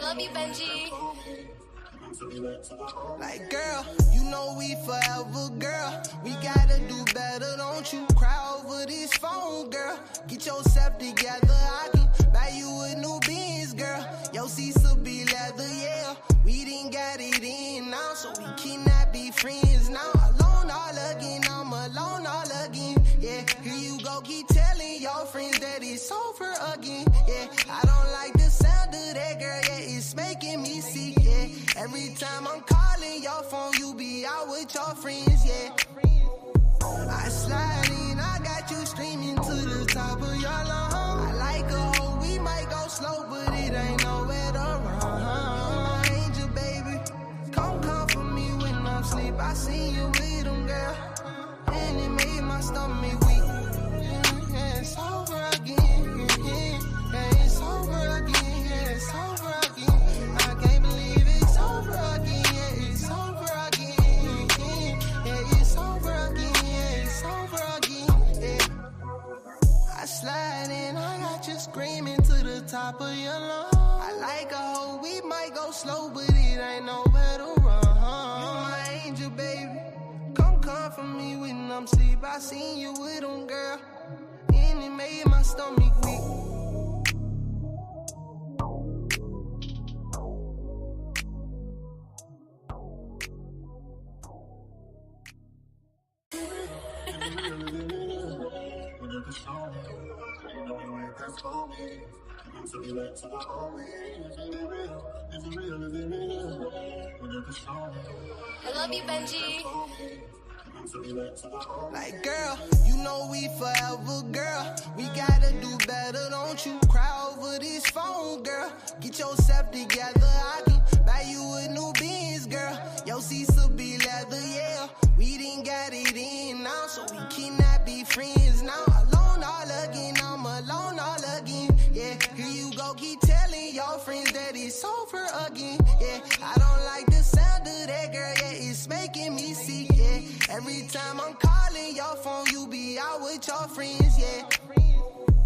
love you, Benji. Like, girl, you know we forever, girl. We gotta do better, don't you cry over this phone, girl. Get yourself together, I can buy you a new Benz, girl. Your seats will be leather, yeah. We didn't got it in now, so we cannot be friends now. Alone all again, I'm alone all again, yeah. Here you go, keep telling your friends that it's over again, yeah. I don't like the sound of that, girl, yeah. It's making me sick, yeah. Every time I'm calling your phone, you be out with your friends, yeah. I slide in, I got you streaming to the top of your lungs. I like a hoe, we might go slow, but it ain't nowhere to run. My angel, baby, come comfort me when I'm asleep. I see you with them, girl, and it made my stomach weak. Yeah, it's over again, yeah, it's over again, yeah, it's over again. I can't believe it's over again, yeah, it's over again, yeah, it's over again, yeah, it's over again, yeah. I slide in, I got you screaming to the top of your lungs. I like a hoe, we might go slow, but it ain't nowhere to run. You my angel, baby, come comfort me when I'm asleep. I seen you with them, girl, and it made my stomach weak. I love you, Benji. Like, girl, you know we forever, girl. We gotta do better, don't you cry over this phone, girl. Get yourself together, I can buy you a new Benz, girl. Your seats will be leather, yeah. We didn't got it in now, so we cannot be friends now. Alone all again, I'm alone all again, yeah. Here you go, keep telling your friends that it's over again, yeah. I don't like the sound of that, girl, yeah. It's making me sick, yeah. Every time I'm calling your phone, you be out with your friends, yeah.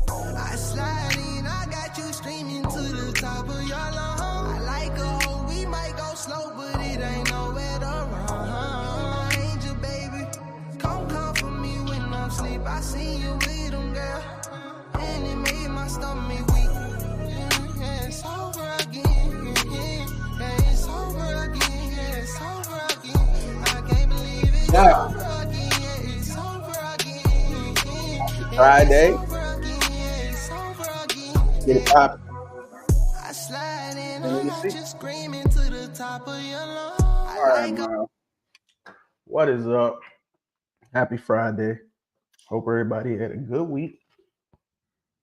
I slide in, I got you streaming to the top of your lungs. I like a hoe, we might go slow, but it ain't nowhere to run. My angel, baby, come comfort me when I'm asleep. I seen you with them, girl, and it made my stomach weak. Yeah, it's over again, yeah, it's over again, yeah, it's over again. I can't believe it's over again, yeah, it's over again, Friday. it's over again, yeah, it's over again. Get it poppin'. I slide in, Let I me got see. you screaming to the top of your lungs. All right, man. What is up? Happy Friday. Hope everybody had a good week.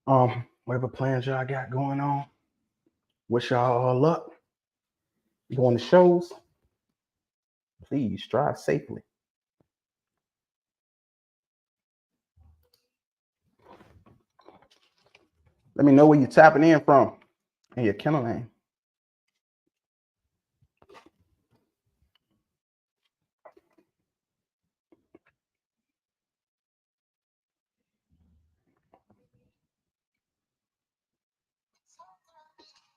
Whatever plans y'all got going on. Wish y'all all up. Going to shows. Please drive safely. Let me know where you're tapping in from and your kennel name.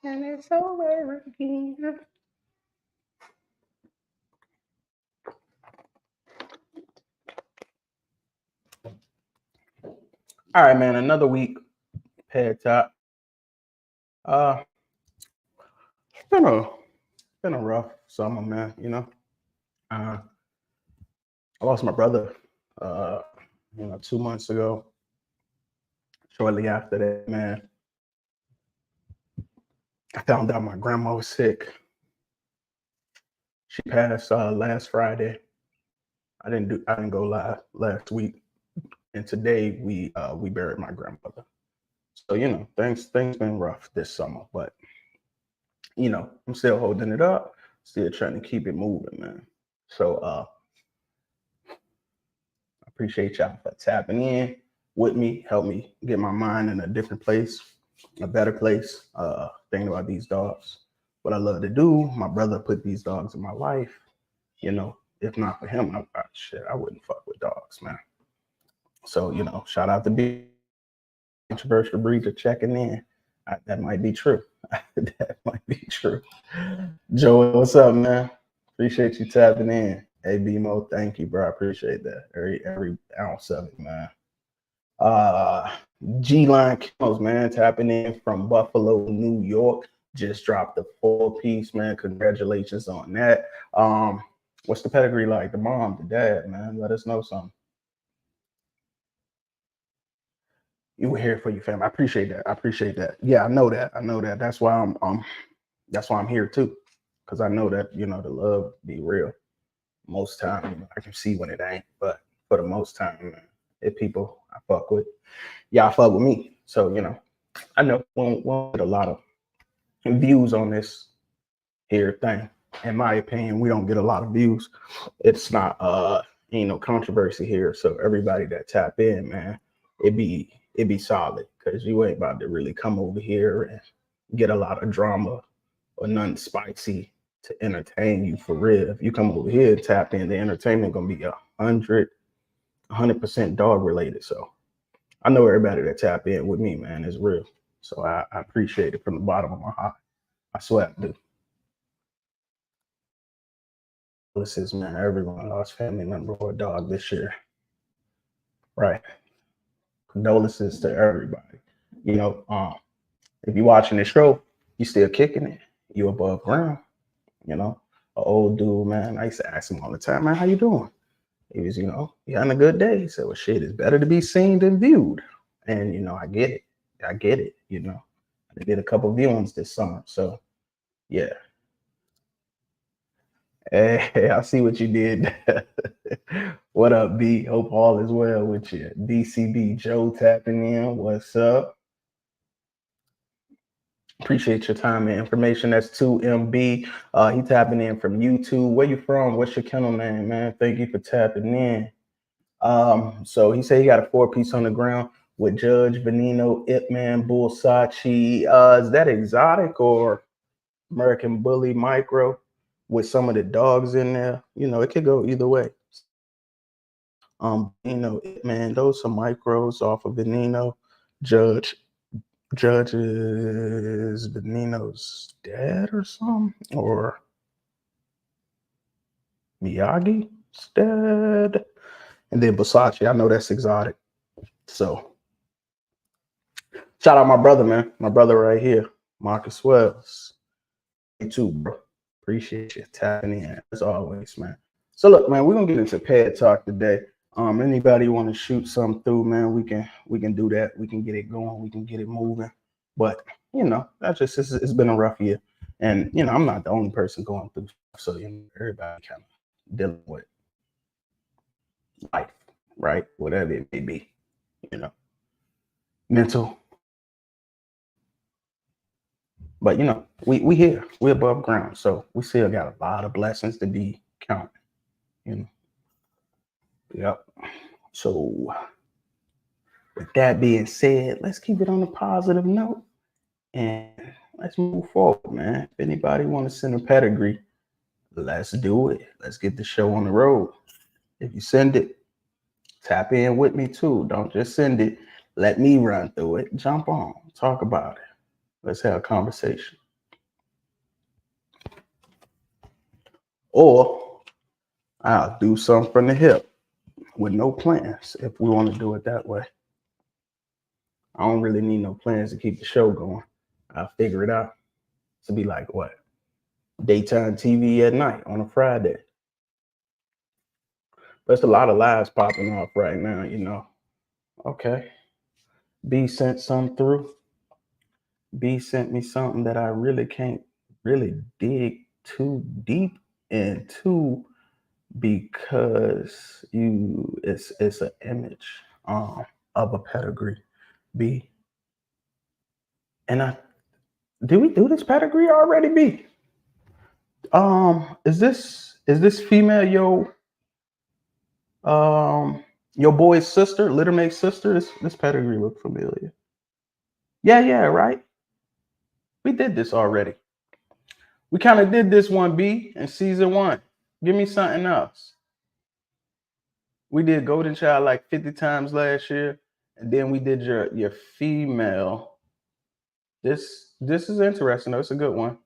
And it's over again. All right, man. Another week. Ped Talk. It's been a rough summer, man. You know, I lost my brother 2 months ago. Shortly after that, man, I found out my grandma was sick. She passed last Friday. I didn't go live last week, and today we buried my grandmother. So things been rough this summer, but I'm still holding it up, still trying to keep it moving, man. So I appreciate y'all for tapping in with me, help me get my mind in a different place, a better place. Thinking about these dogs, what I love to do. My brother put these dogs in my life. If not for him, I shit, I wouldn't fuck with dogs, man. So, shout out to be controversial breeder checking in. That might be true. That might be true. Joey, what's up, man? Appreciate you tapping in. Hey, BMO, thank you, bro. I appreciate that. Every ounce of it, man. G-Line Kennels, man, tapping in from Buffalo, New York. Just dropped the 4-piece, man. Congratulations on that. What's the pedigree like? The mom, the dad, man. Let us know something. You were here for your family. I appreciate that. Yeah, I know that. That's why I'm here too. Cause I know that, the love be real. Most time, I can see when it ain't, but for the most time, man, if people I fuck with, y'all fuck with me. So, I know we won't get a lot of views on this here thing. In my opinion, we don't get a lot of views. It's not ain't no controversy here. So everybody that tap in, man, it be solid, because you ain't about to really come over here and get a lot of drama or nothing spicy to entertain you for real. If you come over here and tap in, the entertainment gonna be 100% dog related. So I know everybody that tap in with me, man, is real. So I appreciate it from the bottom of my heart. I swear I do. Condolences, man. Everyone lost family member or dog this year. Right. Condolences to everybody. If you're watching this show, you still kicking it. You above ground. An old dude, man. I used to ask him all the time, man, how you doing? He was, he having a good day. He said, well, shit, it's better to be seen than viewed. And, I get it. I did a couple viewings this summer. So, yeah. Hey, I see what you did. What up, B? Hope all is well with you. DCB Joe tapping in. What's up? Appreciate your time and information. That's 2MB. He tapping in from YouTube. Where you from? What's your kennel name, man? Thank you for tapping in. So he said he got a 4-piece on the ground with Judge, Veneno, Ip Man, Bull Sachi. Is that exotic or American Bully Micro with some of the dogs in there? It could go either way. Ip Man, those are micros off of Veneno. Judge is Veneno's dad or something, or Miyagi's dad. And then Versace, I know that's exotic. So shout out my brother, man. My brother right here, Marcus Wells. You too, bro. Appreciate you tapping in as always, man. So look, man, we're gonna get into Ped Talk today. Anybody want to shoot something through, man, we can do that. We can get it going. We can get it moving. But that's just it's been a rough year, and I'm not the only person going through stuff. So everybody kind of dealing with life, right? Whatever it may be, mental. But we here, we're above ground, so we still got a lot of blessings to be counting. Yep. So with that being said, let's keep it on a positive note and let's move forward, man. If anybody want to send a pedigree, let's do it. Let's get the show on the road. If you send it, tap in with me too. Don't just send it. Let me run through it. Jump on. Talk about it. Let's have a conversation. Or I'll do something from the hip with no plans if we want to do it that way. I don't really need no plans to keep the show going. I'll figure it out. To be like what? Daytime TV at night on a Friday. There's a lot of lives popping off right now, Okay. B sent some through. B sent me something that I really can't really dig too deep into because it's an image of a pedigree. B. And did we do this pedigree already, B? Is this female your boy's sister, Little Mate's sister? This pedigree look familiar. Yeah, right. We did this already. We kind of did this one, B, in season 1. Give me something else. We did Golden Child like 50 times last year, and then we did your female. This is interesting though. It's a good one.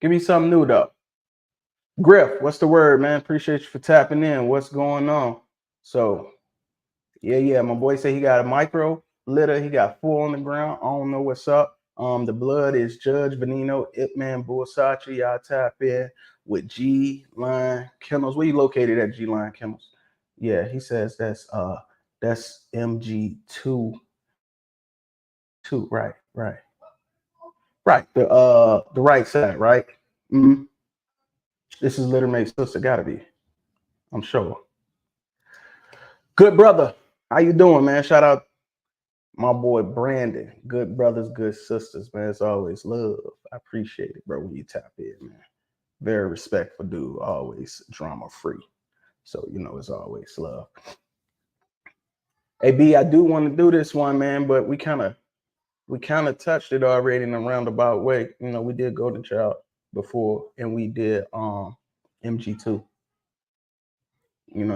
Give me something new though. Griff, what's the word, man? Appreciate you for tapping in. What's going on? So, yeah. My boy said he got a micro litter. He got 4 on the ground. I don't know what's up. The blood is Judge Veneno, Ipman, Bulsachi. Y'all tap in with G Line Kennels. Where you located at G Line Kennels? Yeah, he says that's MG2. Right. The right side, right? Mm-hmm. This is Littermate's sister, gotta be. I'm sure. Good brother. How you doing, man? Shout out my boy Brandon. Good brothers, good sisters, man. It's always love. I appreciate it, bro, when you tap in, man. Very respectful dude, always drama free. So, it's always love. Hey, B, I do want to do this one, man, but we kind of touched it already in a roundabout way. We did Golden Child before, and we did MG2.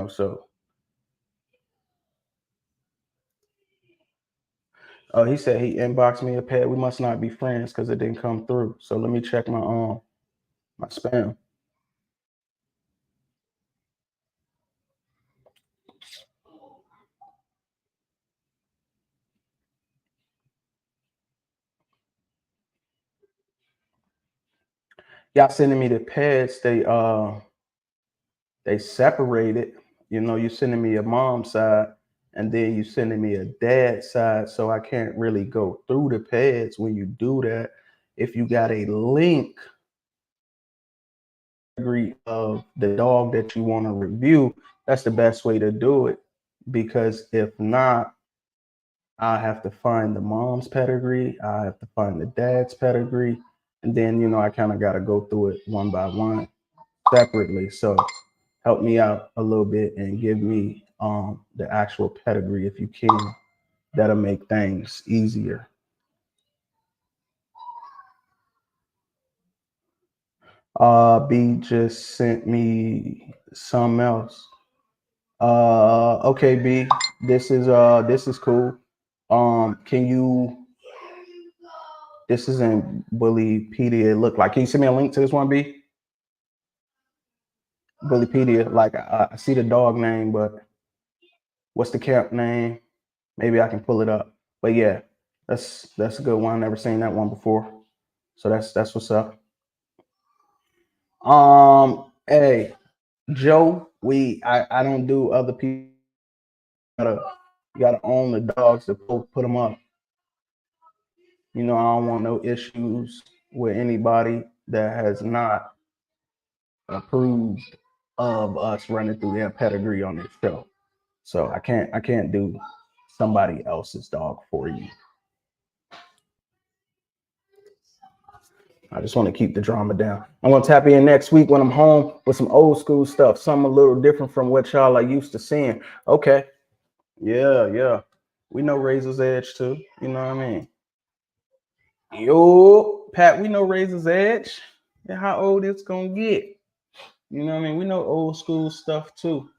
So he said he inboxed me a pet. We must not be friends because it didn't come through. So let me check my spam. Y'all sending me the pets. They separated. You sending me a mom's side, and then you sending me a dad's side. So I can't really go through the peds when you do that. If you got a link of the dog that you want to review, that's the best way to do it. Because if not, I have to find the mom's pedigree. I have to find the dad's pedigree. And then, I kind of got to go through it one by one separately. So help me out a little bit and give me the actual pedigree if you can. That'll make things easier. B just sent me something else. Okay, B, this is cool. Can you? This isn't Bullypedia. It look like. Can you send me a link to this one, B? Bullypedia. Like I see the dog name, but what's the camp name? Maybe I can pull it up. But yeah, that's a good one. Never seen that one before. So that's what's up. Hey, Joe, I don't do other people. You gotta own the dogs to put them up. I don't want no issues with anybody that has not approved of us running through their pedigree on this show. So I can't do somebody else's dog for you. I just want to keep the drama down. I'm going to tap in next week when I'm home with some old school stuff, something a little different from what y'all are used to seeing. Okay. Yeah. We know Razor's Edge too. You know what I mean? Yo, Pat, we know Razor's Edge. Yeah, how old it's going to get. You know what I mean? We know old school stuff too.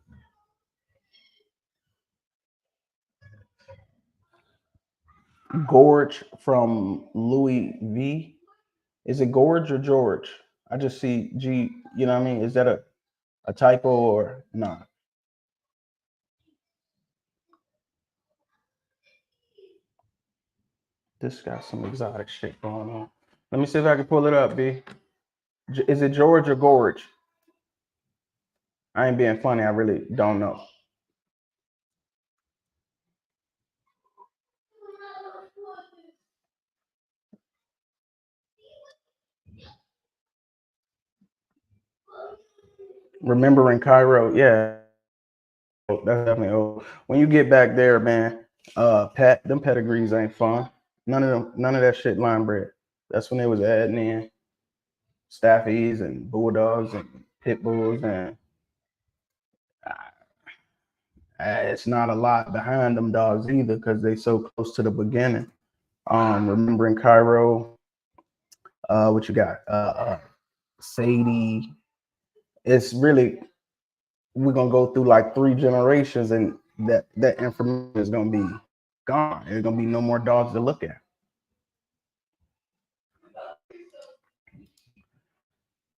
Gorge from Louis V. Is it Gorge or George? I just see G. You know what I mean? Is that a typo or not? This got some exotic shit going on. Let me see if I can pull it up, B. Is it George or Gorge? I ain't being funny. I really don't know. Remembering Cairo, yeah, that's definitely old. When you get back there, man, Pat, them pedigrees ain't fun. None of that shit line bred. That's when they was adding in staffies and bulldogs and pit bulls, and it's not a lot behind them dogs either because they so close to the beginning. Remembering Cairo, what you got? Sadie. It's really we're gonna go through like 3 generations, and that information is gonna be gone. There's gonna be no more dogs to look at.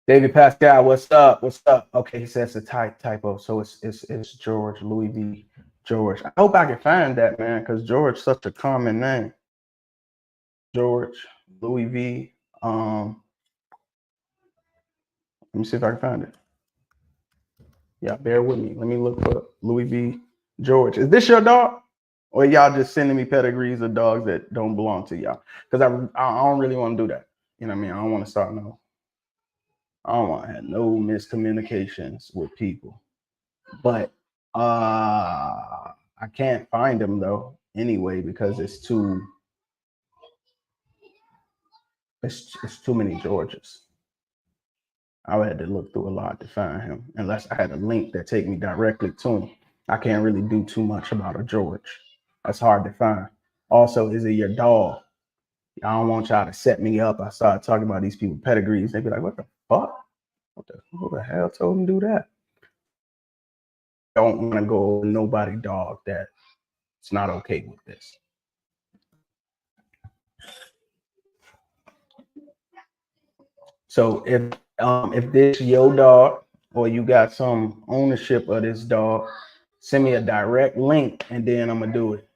David Pascal, what's up? What's up? Okay, he says it's a typo, so it's George, Louis V. George. I hope I can find that, man, because George is such a common name. George, Louis V. Let me see if I can find it. Yeah, bear with me. Let me look for Louis V. George. Is this your dog? Or y'all just sending me pedigrees of dogs that don't belong to y'all? Because I don't really want to do that. You know what I mean? I don't want to start no. I don't want to have no miscommunications with people. But I can't find them though anyway because it's too many Georges. I had to look through a lot to find him, unless I had a link that take me directly to him. I can't really do too much about a George. That's hard to find. Also, is it your dog? I don't want y'all to set me up. I started talking about these people pedigrees. They'd be like, what the fuck? Who the hell told him to do that? Don't want to go over nobody dog that it's not okay with this. So if this your dog or you got some ownership of this dog, send me a direct link and then I'm gonna do it.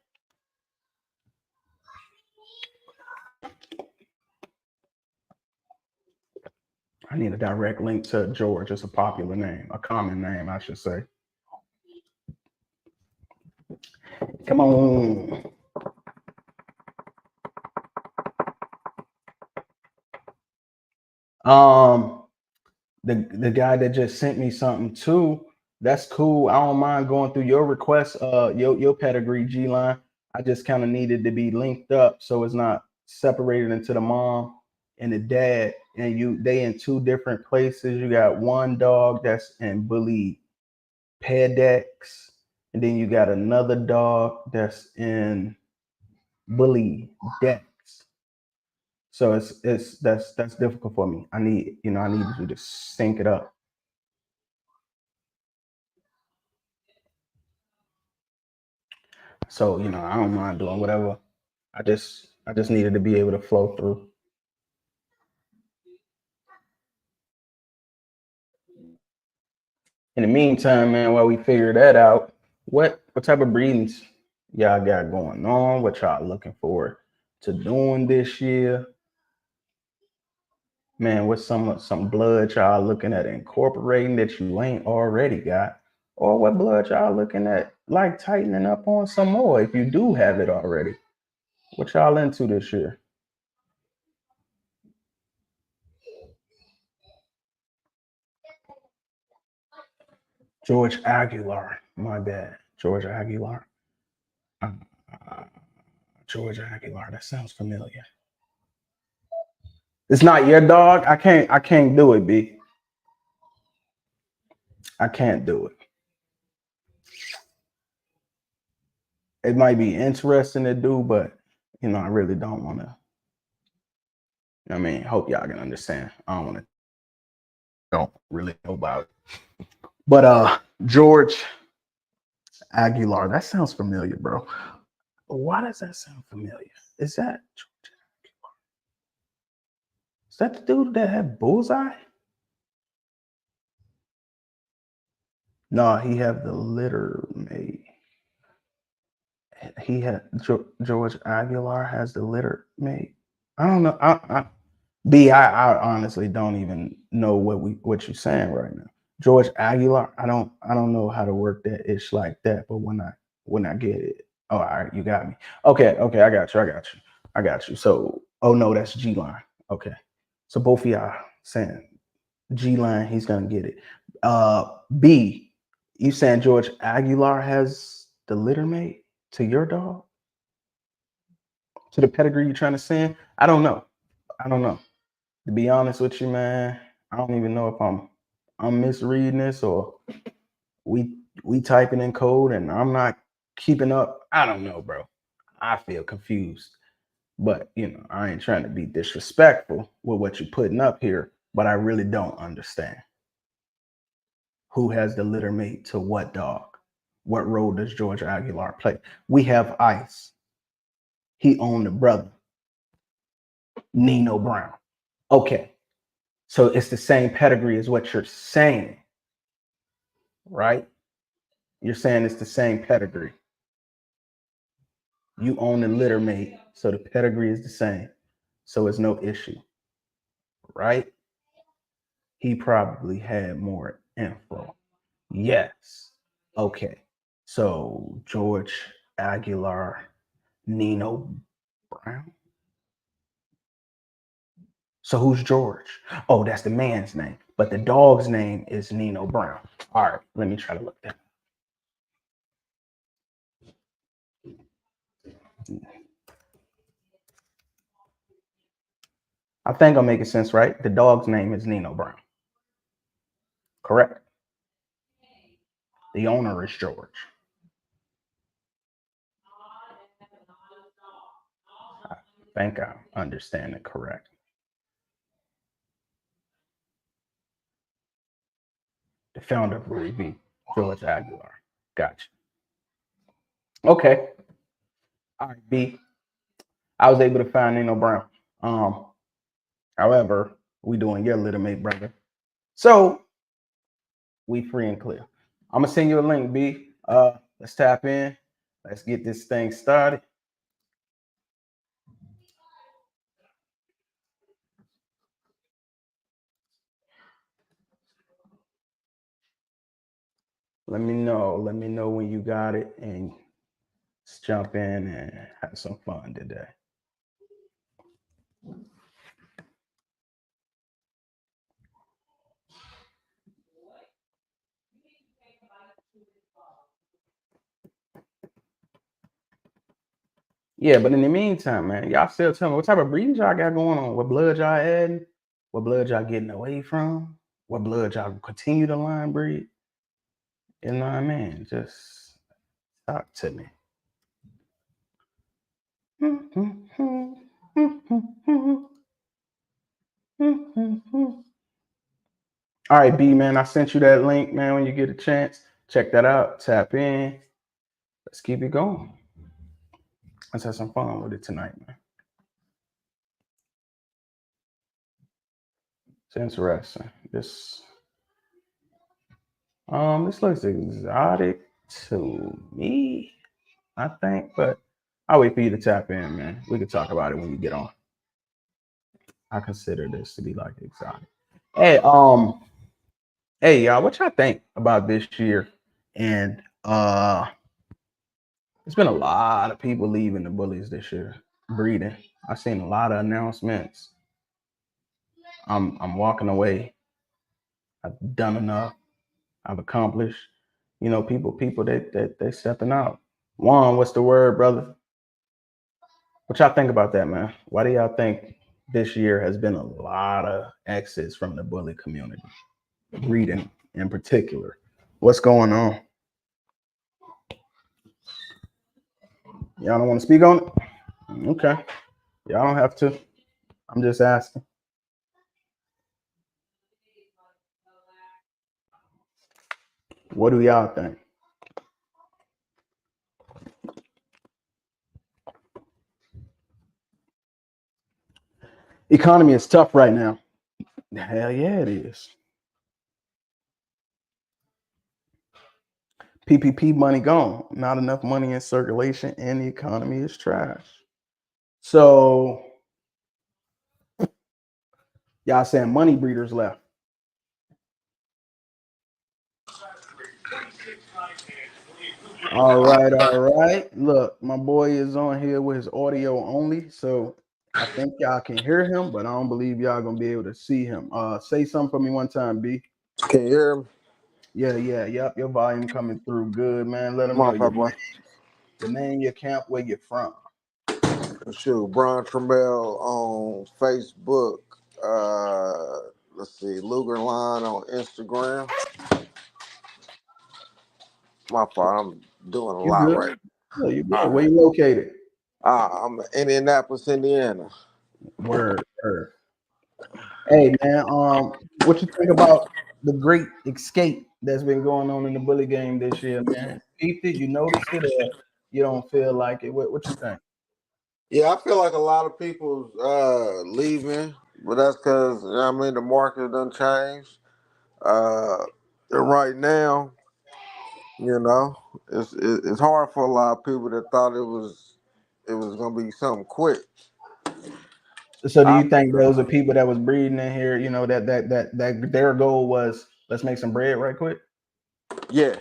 I need a direct link to George. It's a popular name, a common name, I should say. Come on. The guy that just sent me something too. That's cool. I don't mind going through your request, your pedigree G line. I just kind of needed to be linked up so it's not separated into the mom and the dad, and they in 2 different places. You got one dog that's in Bully Ped Talks, and then you got another dog that's in Bully Dex. So that's difficult for me. I need you to sync it up. So I don't mind doing whatever. I just needed to be able to flow through. In the meantime, man, while we figure that out, what type of breedings y'all got going on? What y'all looking forward to doing this year? Man, what's some blood y'all looking at incorporating that you ain't already got? Or what blood y'all looking at like tightening up on some more if you do have it already? What y'all into this year? George Aguilar, my bad. George Aguilar. Uh, George Aguilar, that sounds familiar. It's not your dog. I can't do it, B. I can't do it. It might be interesting to do, but I really don't want to. I mean, hope y'all can understand. I don't really know about it. But George Aguilar, that sounds familiar, bro. Why does that sound familiar? Is that George Aguilar? Is that the dude that had Bullseye? No, he had the litter mate. He had George Aguilar has the litter mate. I don't know. I honestly don't even know what you're saying right now. George Aguilar. I don't know how to work that ish like that. But when I get it, oh, all right, you got me. Okay, I got you. So, oh no, that's G line. Okay, so both of y'all saying G line, he's gonna get it. B, you saying George Aguilar has the litter mate to your dog? To the pedigree you're trying to send? I don't know. To be honest with you, man, I don't even know if I'm misreading this or we typing in code and I'm not keeping up. I don't know, bro. I feel confused. But I ain't trying to be disrespectful with what you're putting up here, but I really don't understand. Who has the litter mate to what dog? What role does George Aguilar play? We have Ice. He owned the brother, Nino Brown. Okay, so it's the same pedigree as what you're saying, right? You're saying it's the same pedigree. You own the litter mate, so the pedigree is the same. So it's no issue, right? He probably had more info. Yes. Okay. So George Aguilar, Nino Brown. So who's George? Oh, that's the man's name. But the dog's name is Nino Brown. All right, let me try to look that. I think I'm making sense, right? The dog's name is Nino Brown. Correct. The owner is George. I think I understand it correct. The founder of Rudy B, George Aguilar. Gotcha. Okay. All right, B. I was able to find Nino Brown. However, we doing your little mate, brother. So we free and clear. I'm gonna send you a link, B. Let's tap in. Let's get this thing started. Let me know. Let me know when you got it, and let's jump in and have some fun today. Yeah, but in the meantime, man, y'all still tell me what type of breeding y'all got going on. What blood y'all adding? What blood y'all getting away from? What blood y'all continue to line breed? You know what I mean? Just talk to me. All right, B, man, I sent you that link, man. When you get a chance, check that out. Tap in. Let's keep it going. Let's have some fun with it tonight, man. It's interesting. This looks exotic to me, I think, but I'll wait for you to tap in, man. We can talk about it when you get on. I consider this to be like exotic. Hey, y'all, what y'all think about this year? And there's been a lot of people leaving the bullies this year, breeding. I've seen a lot of announcements. I'm walking away. I've done enough. I've accomplished. You know, people they stepping out. Juan, what's the word, brother? What y'all think about that, man? Why do y'all think this year has been a lot of exits from the bully community? Breeding in particular. What's going on? Y'all don't want to speak on it? Okay. Y'all don't have to. I'm just asking. What do y'all think? Economy is tough right now. Hell yeah, it is. PPP money gone. Not enough money in circulation, and the economy is trash. So y'all saying money breeders left. All right. Look, my boy is on here with his audio only, so I think y'all can hear him, but I don't believe y'all gonna be able to see him. Say something for me one time, B. Can you hear him? Yep. Your volume coming through good, man. Let them know your name, your camp, where you're from. Shoot, Brian Trammell on Facebook. Let's see, Luger Line on Instagram. My fault, I'm doing a You lot good? right. Yeah, you good. Where you located? I'm in Indianapolis, Indiana. Word. Hey man, what you think about the Great Escape that's been going on in the bully game this year, man? Peeped it? You noticed it, or you don't feel like it? What you think? Yeah, I feel like a lot of people's leaving, but that's because I mean the market done changed. And right now, you know, it's hard for a lot of people that thought it was gonna be something quick. So, do I you think those are people that was breeding in here? You know that their goal was let's make some bread right quick. Yeah,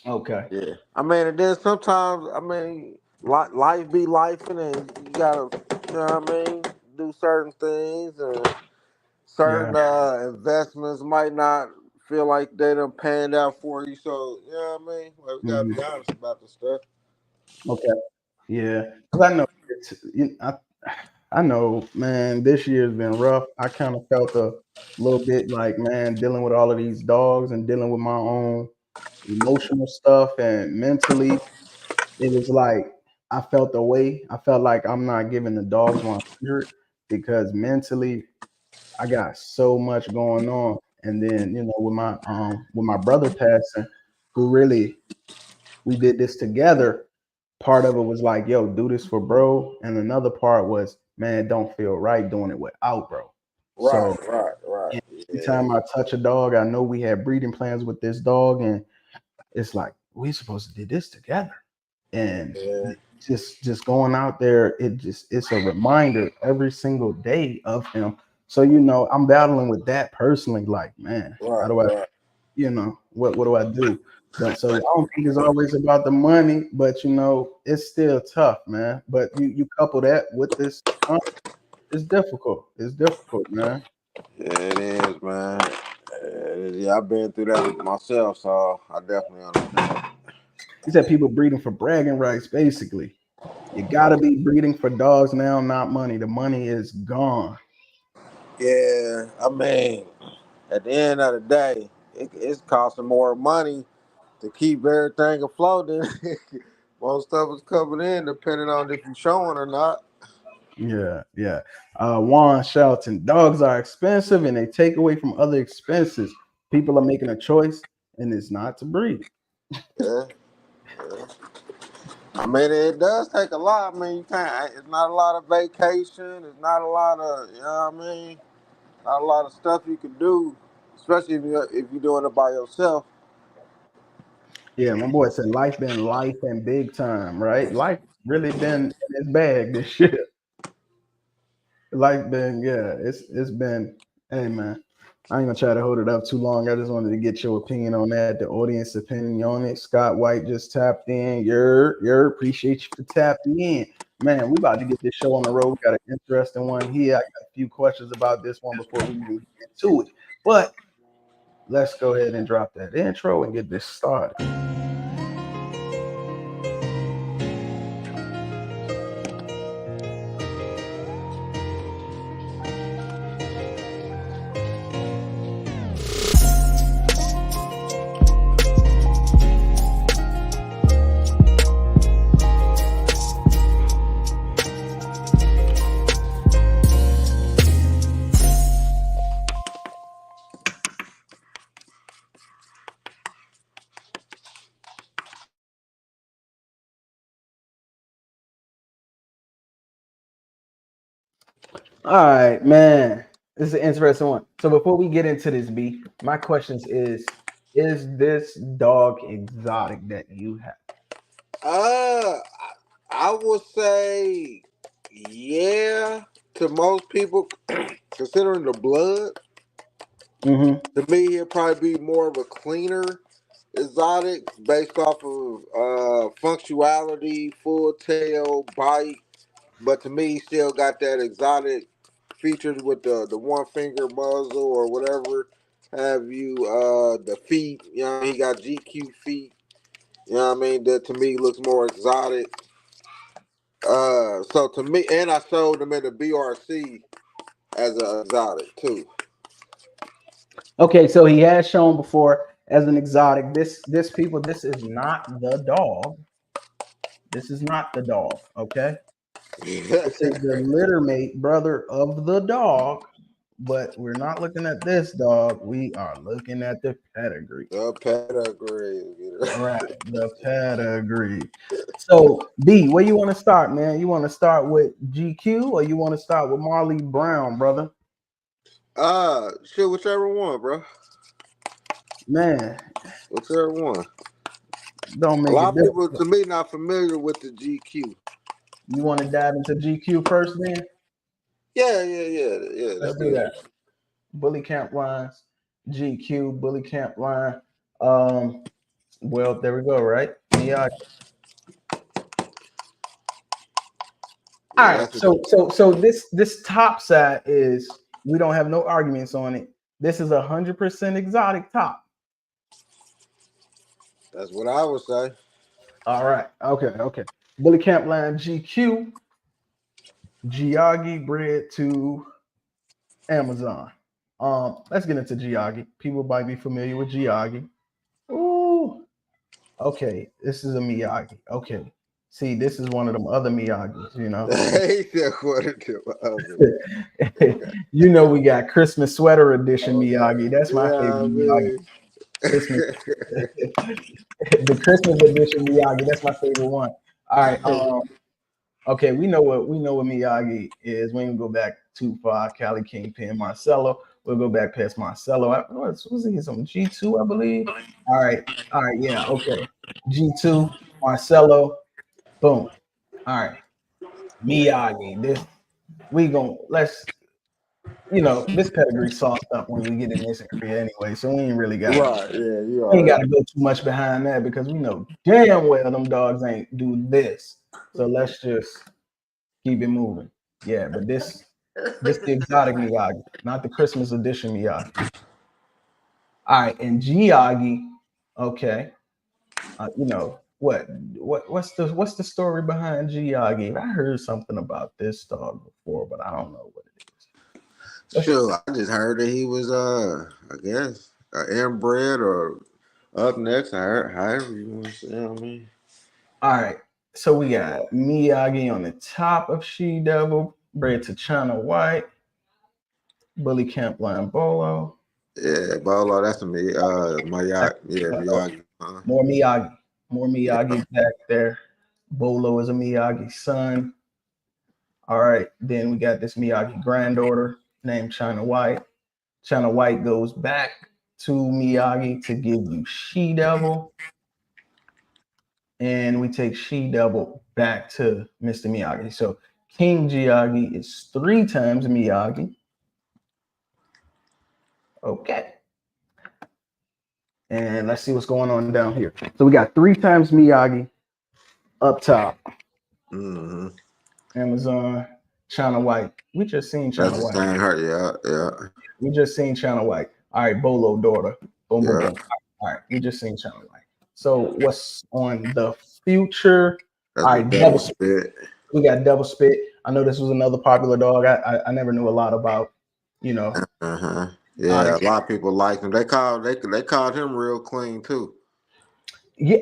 Okay. yeah. I mean, and then sometimes I mean, life be life, and then you gotta, you know what I mean, do certain things and Yeah. certain investments might not feel like they done panned out for you. So, you know what I mean? Like, we gotta Mhm. be honest about the stuff. Okay. Yeah. Because I know I know, man. This year's been rough. I kind of felt a little bit like, man, dealing with all of these dogs and dealing with my own emotional stuff and mentally. It was like I felt the way. I felt like I'm not giving the dogs 100 because mentally I got so much going on. And then, with my brother passing, who really we did this together. Part of it was like, yo, do this for bro. And another part was, man, it don't feel right doing it without bro. Right, So right. Yeah, anytime I touch a dog, I know we had breeding plans with this dog, and it's like we supposed to do this together. And yeah. just going out there, it's a reminder every single day of him. So I'm battling with that personally. Like, man, how Right, do I, right. what do I do? But so I don't think it's always about the money, but it's still tough, man. But you couple that with this, it's difficult. It's difficult, man. Yeah, it is, man. Yeah, I've been through that myself, so I definitely understand. You said people breeding for bragging rights, basically. You gotta be breeding for dogs now, not money. The money is gone. Yeah, I mean, at the end of the day, it's costing more money to keep everything afloat than most stuff is coming in, depending on if you're showing or not. Yeah, yeah. Juan Shelton, dogs are expensive and they take away from other expenses. People are making a choice and it's not to breed. Yeah, yeah. I mean, it does take a lot. I mean, you can't. It's not a lot of vacation. It's not a lot of, you know what I mean. Not a lot of stuff you can do, especially if you're doing it by yourself. Yeah, my boy said life been life and big time, right? Life really been in his bag this year. Life been, yeah, it's been, hey man. I ain't gonna try to hold it up too long. I just wanted to get your opinion on that, the audience opinion on it. Scott White just tapped in. Appreciate you for tapping in. Man, we about to get this show on the road. We got an interesting one here. I got a few questions about this one before we even get into it. But let's go ahead and drop that intro and get this started. All right, man. This is an interesting one. So before we get into this, B, my questions is this dog exotic that you have? I would say, yeah, to most people, considering the blood, Mm-hmm. to me, it'd probably be more of a cleaner exotic based off of functionality, full tail, bite. But to me, he still got that exotic features with the one finger muzzle or whatever have you. The feet, he got GQ feet. You know what I mean? That to me looks more exotic. So to me, and I sold them in the BRC as an exotic too. Okay, so he has shown before as an exotic. This people, this is not the dog. This is not the dog. Okay, this is the litter mate brother of the dog. but we're not looking at this dog. We are looking at the pedigree. The pedigree. Right, the pedigree. So, B, where you want to start, man? You want to start with GQ or you want to start with Marley Brown, brother? Shit, whichever one, bro. Man, Whichever one. don't A make it lot of people, difficult. to me, not familiar with the GQ. You want to dive into GQ first, then? Yeah. Let's That'd do be that. Bully Camp Lines, GQ, Bully Camp Line. Well, there we go, right? Yeah. All yeah. right. That's So this top side is we don't have no arguments on it. This is 100% exotic top. that's what I would say. All right. Okay. Bully Camp Line GQ, Giagi bred to Amazon. Let's get into Giagi. People might be familiar with Giagi. Ooh. Okay, this is a Miyagi. Okay. See, this is one of them other Miyagis, you know. He said according to others. We got Christmas sweater edition Miyagi. That's my Yeah, favorite I Miyagi. mean. Christmas, the Christmas edition Miyagi. That's my favorite one. All right. Okay, we know what Miyagi is. We can go back too far. Cali Kingpin, Marcelo. We'll go back past Marcelo. Was he some G2, I believe? All right. Yeah. Okay. G2, Marcelo. Boom. All right. Miyagi. This pedigree sauced up when we get in this area anyway. So we ain't really got Right, yeah, you we ain't are. got to go too much behind that because we know damn well them dogs ain't do this. So let's just keep it moving. Yeah, but this the exotic Miyagi, not the Christmas edition Miyagi. All right, and Miyagi, okay. What's the story behind Miyagi? I heard something about this dog before, but I don't know what it is. Sure, I just heard that he was I guess inbred or up next. I heard, however you want to say. I mean, All right, so we got Miyagi on the top of She Devil, bred to China White, Bully Camp Line Bolo. yeah, Bolo, that's a me. Miyagi, yeah, Miyagi. More Miyagi. More Yeah. Miyagi back there. Bolo is a Miyagi son. All right. Then we got this Miyagi granddaughter named China White. China White goes back to Miyagi to give you She Devil. And we take She Devil back to Mr. Miyagi. So King Miyagi is 3 times Miyagi. Okay. And let's see what's going on down here. So we got 3 times Miyagi up top. Mm-hmm. Amazon, China White. We just seen China That's the White. same. Her, yeah. We just seen China White. All right, Bolo daughter. Boom, boom, Yeah. boom. All right, we just seen China White. So what's on the future? That's All the right, double spit. We got Devil Spit. I know this was another popular dog. I never knew a lot about, Uh-huh. Yeah, a lot of people like him. They called him real clean too. Yeah.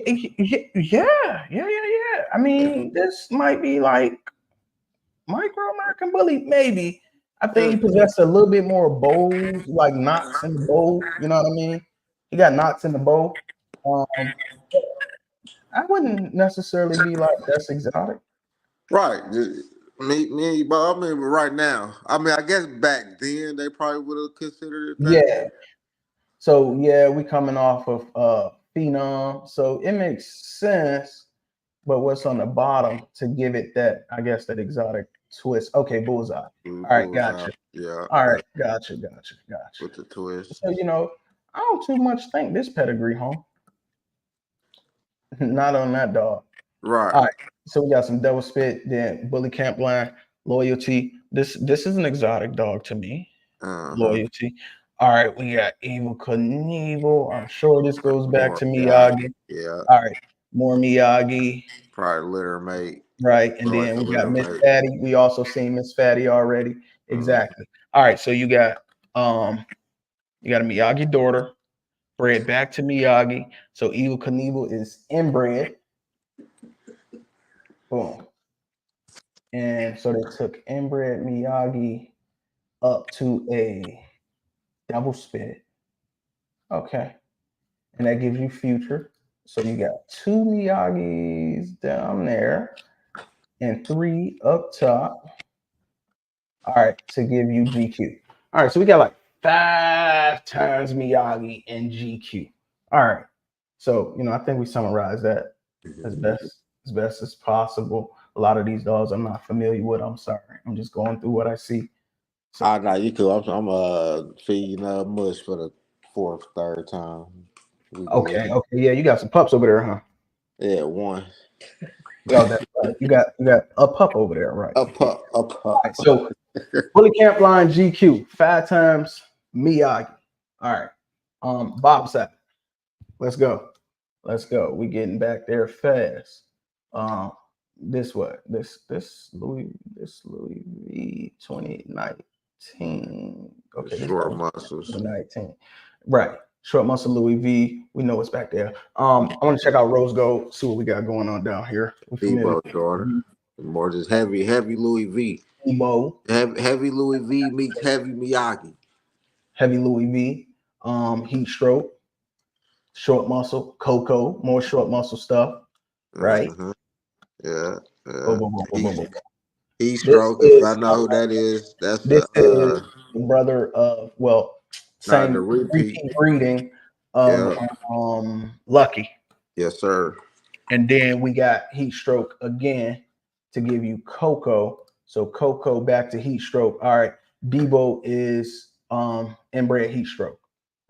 I mean, this might be like Micro American Bully, maybe. I think he possessed a little bit more bows, like knots in the bow. You know what I mean? He got knots in the bow. I wouldn't necessarily be like that's exotic. Right. But I mean, right now, I mean, I guess back then they probably would have considered it that. Yeah. So yeah, we coming off of Phenom, so it makes sense. But what's on the bottom to give it that, I guess, that exotic twist? Okay, bullseye. All right, gotcha. Yeah. All right, gotcha. With the twist. So I don't too much think this pedigree, home. Not on that dog. Right. All right. So we got some Devil Spit, then Bully Camp Line, Loyalty. This is an exotic dog to me. Uh-huh. Loyalty. All right, we got Evil Knievel. I'm sure this goes back to Miyagi. Yeah. All right, more Miyagi. Probably litter mate. Right, and Like then a we got litter Miss mate. Fatty. We also seen Miss Fatty already. Exactly. All right, so you got a Miyagi daughter, bred back to Miyagi. So Evil Knievel is inbred. Boom. And so they took inbred Miyagi up to a double spit. Okay. And that gives you future. So you got 2 Miyagi's down there and 3 up top. All right, to give you GQ. All right, so we got like 5 times Miyagi and GQ. All right. So, I think we summarized that as best as possible. A lot of these dogs I'm not familiar with. I'm sorry. I'm just going through what I see. So, Nah, you cool. I'm feeding mush for the third time. We okay, good. okay, yeah, you got some pups over there, huh? Yeah, one. Oh, that's right. You got a pup over there, right? Up, up, up, All up. right, so Bully Camp Line GQ, 5 times Miyagi. All right. Bob side. Let's go. Let's go. We getting back there fast. Um, this what? This Louis V 2019. Okay, this Short dog muscles. 2019. Right. Short muscle Louis V. We know it's back there. I want to check out Rose Gold, see what we got going on down here. We familiar Debo daughter. with More just heavy Louis V. Debo, Heavy Louis V meets heavy Miyagi. heavy Louis V, heat stroke, short muscle, Coco, more short muscle stuff, right? Uh-huh. Yeah, Boom, yeah. boom, boom, boom, boom, boom. He This stroke. If I is know who that is, that's this is the brother of not the same repeat. repeat breeding of Yeah. Lucky, Yes, sir. and then we got heat stroke again to give you Coco. So Coco back to heat stroke. All right, Debo is inbred heat stroke.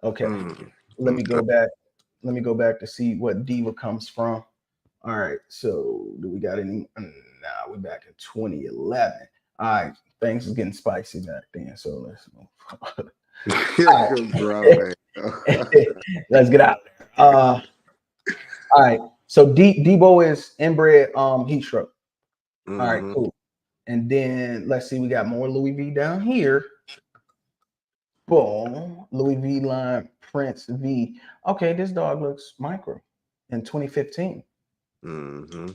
Okay, Mm. let me Okay. go back. Let me go back to see what Diva comes from. All right, so do we got any? Nah, we back in 2011. All right, things was getting spicy back then. So let's move. Good bro. Let's get out there. All right. So Debo is inbred heat stroke. All right, Mm-hmm. cool. And then let's see, we got more Louis V down here. Boom. Louis V line Prince V. Okay, this dog looks micro in 2015. Mm-hmm.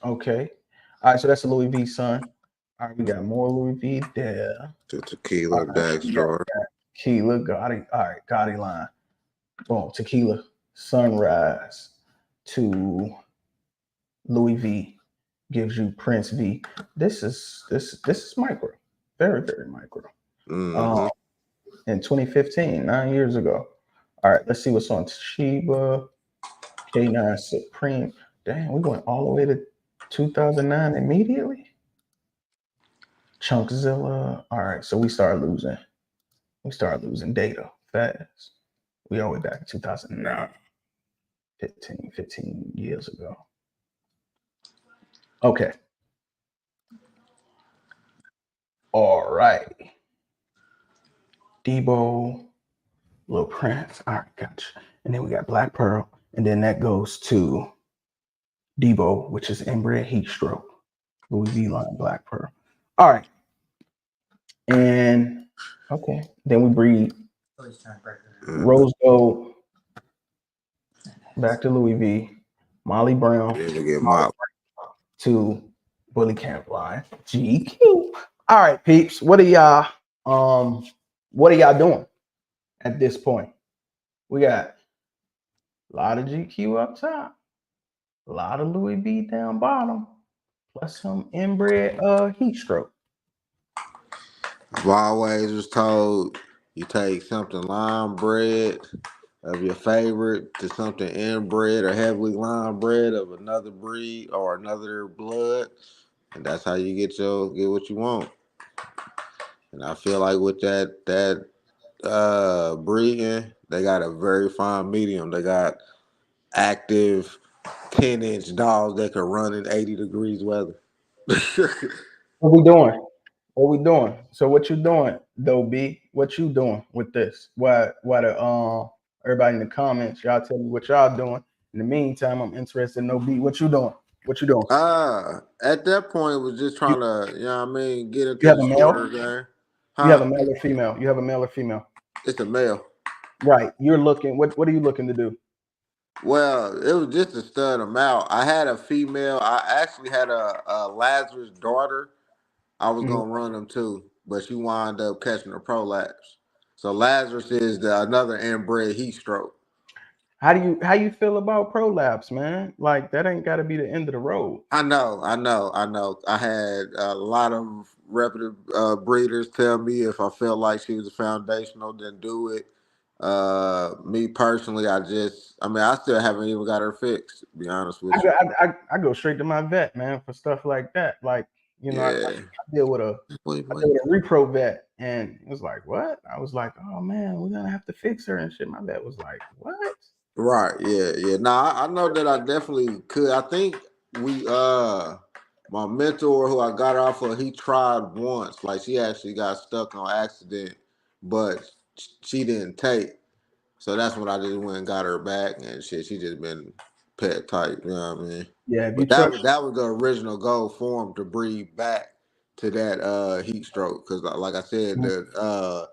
Okay. All right, so that's a Louis V son. All right, we got more Louis V there. To All tequila right, Dax we got daughter. Tequila, Gotti. All right, Gotti line. Boom, Tequila, Sunrise to Louis V gives you Prince V. This is micro, very very micro. Um, Mm-hmm. in 2015, 9 years ago. All right, let's see what's on Toshiba, K9 Supreme. Damn, we went all the way to 2009 immediately. Chunkzilla. All right, so we started losing. We started losing data fast. We all the way back in 2009, 15 years ago. Okay. All right. Debo, Lil Prince. All right, gotcha. And then we got Black Pearl. And then that goes to Debo, which is inbred heat stroke. Louis V line Black Pearl. All right. And okay. Then we breed Rose Gold back to Louis V, Molly Brown, Then we get Molly mopped. to Bully Camp Line. GQ. All right, peeps. What are y'all doing at this point? We got a lot of GQ up top, a lot of Louis V down bottom, plus some inbred heat stroke. I've always was told you take something lime bread of your favorite to something inbred or heavily lime bread of another breed or another blood, and that's how you get what you want. And I feel like with that breeding, they got a very fine medium. They got active 10-inch dogs that can run in 80 degrees weather. What we doing? What we doing? So what you doing, though, B? What you doing with this? Why the everybody in the comments, y'all tell me what y'all doing. In the meantime, I'm interested in no B. What you doing? What you doing? At that point, it was just You, trying to, get you into have the a starter male? game. You have Huh? a male or female? You have a male or female? It's a male. Right. You're looking. What are you looking to do? Well, it was just to stud them out. I had a female. I actually had a Lazarus daughter. I was Mhm. gonna run them too, but she wound up catching a prolapse. So Lazarus is another inbred heat stroke. How you feel about prolapse, man? Like that ain't got to be the end of the road. I know. I had a lot of reputable breeders tell me if I felt like she was a foundational, then do it. Me personally, I still haven't even got her fixed. To be honest with you. I go straight to my vet, man, for stuff like that. Like, I Yeah. deal with a Wait, I wait. deal with a repro vet, and it was like, what? I was like, oh man, we're gonna have to fix her and shit. My vet was like, what? Right. Yeah. Now I know that I definitely could. I think we my mentor who I got off of, he tried once. Like she actually got stuck on accident, but she didn't take. So that's when I just went and got her back and shit. She just been pet type, you know what I mean? Yeah, if you But trust, that was the original goal for him to breed back to that heat stroke. Cause like I said, the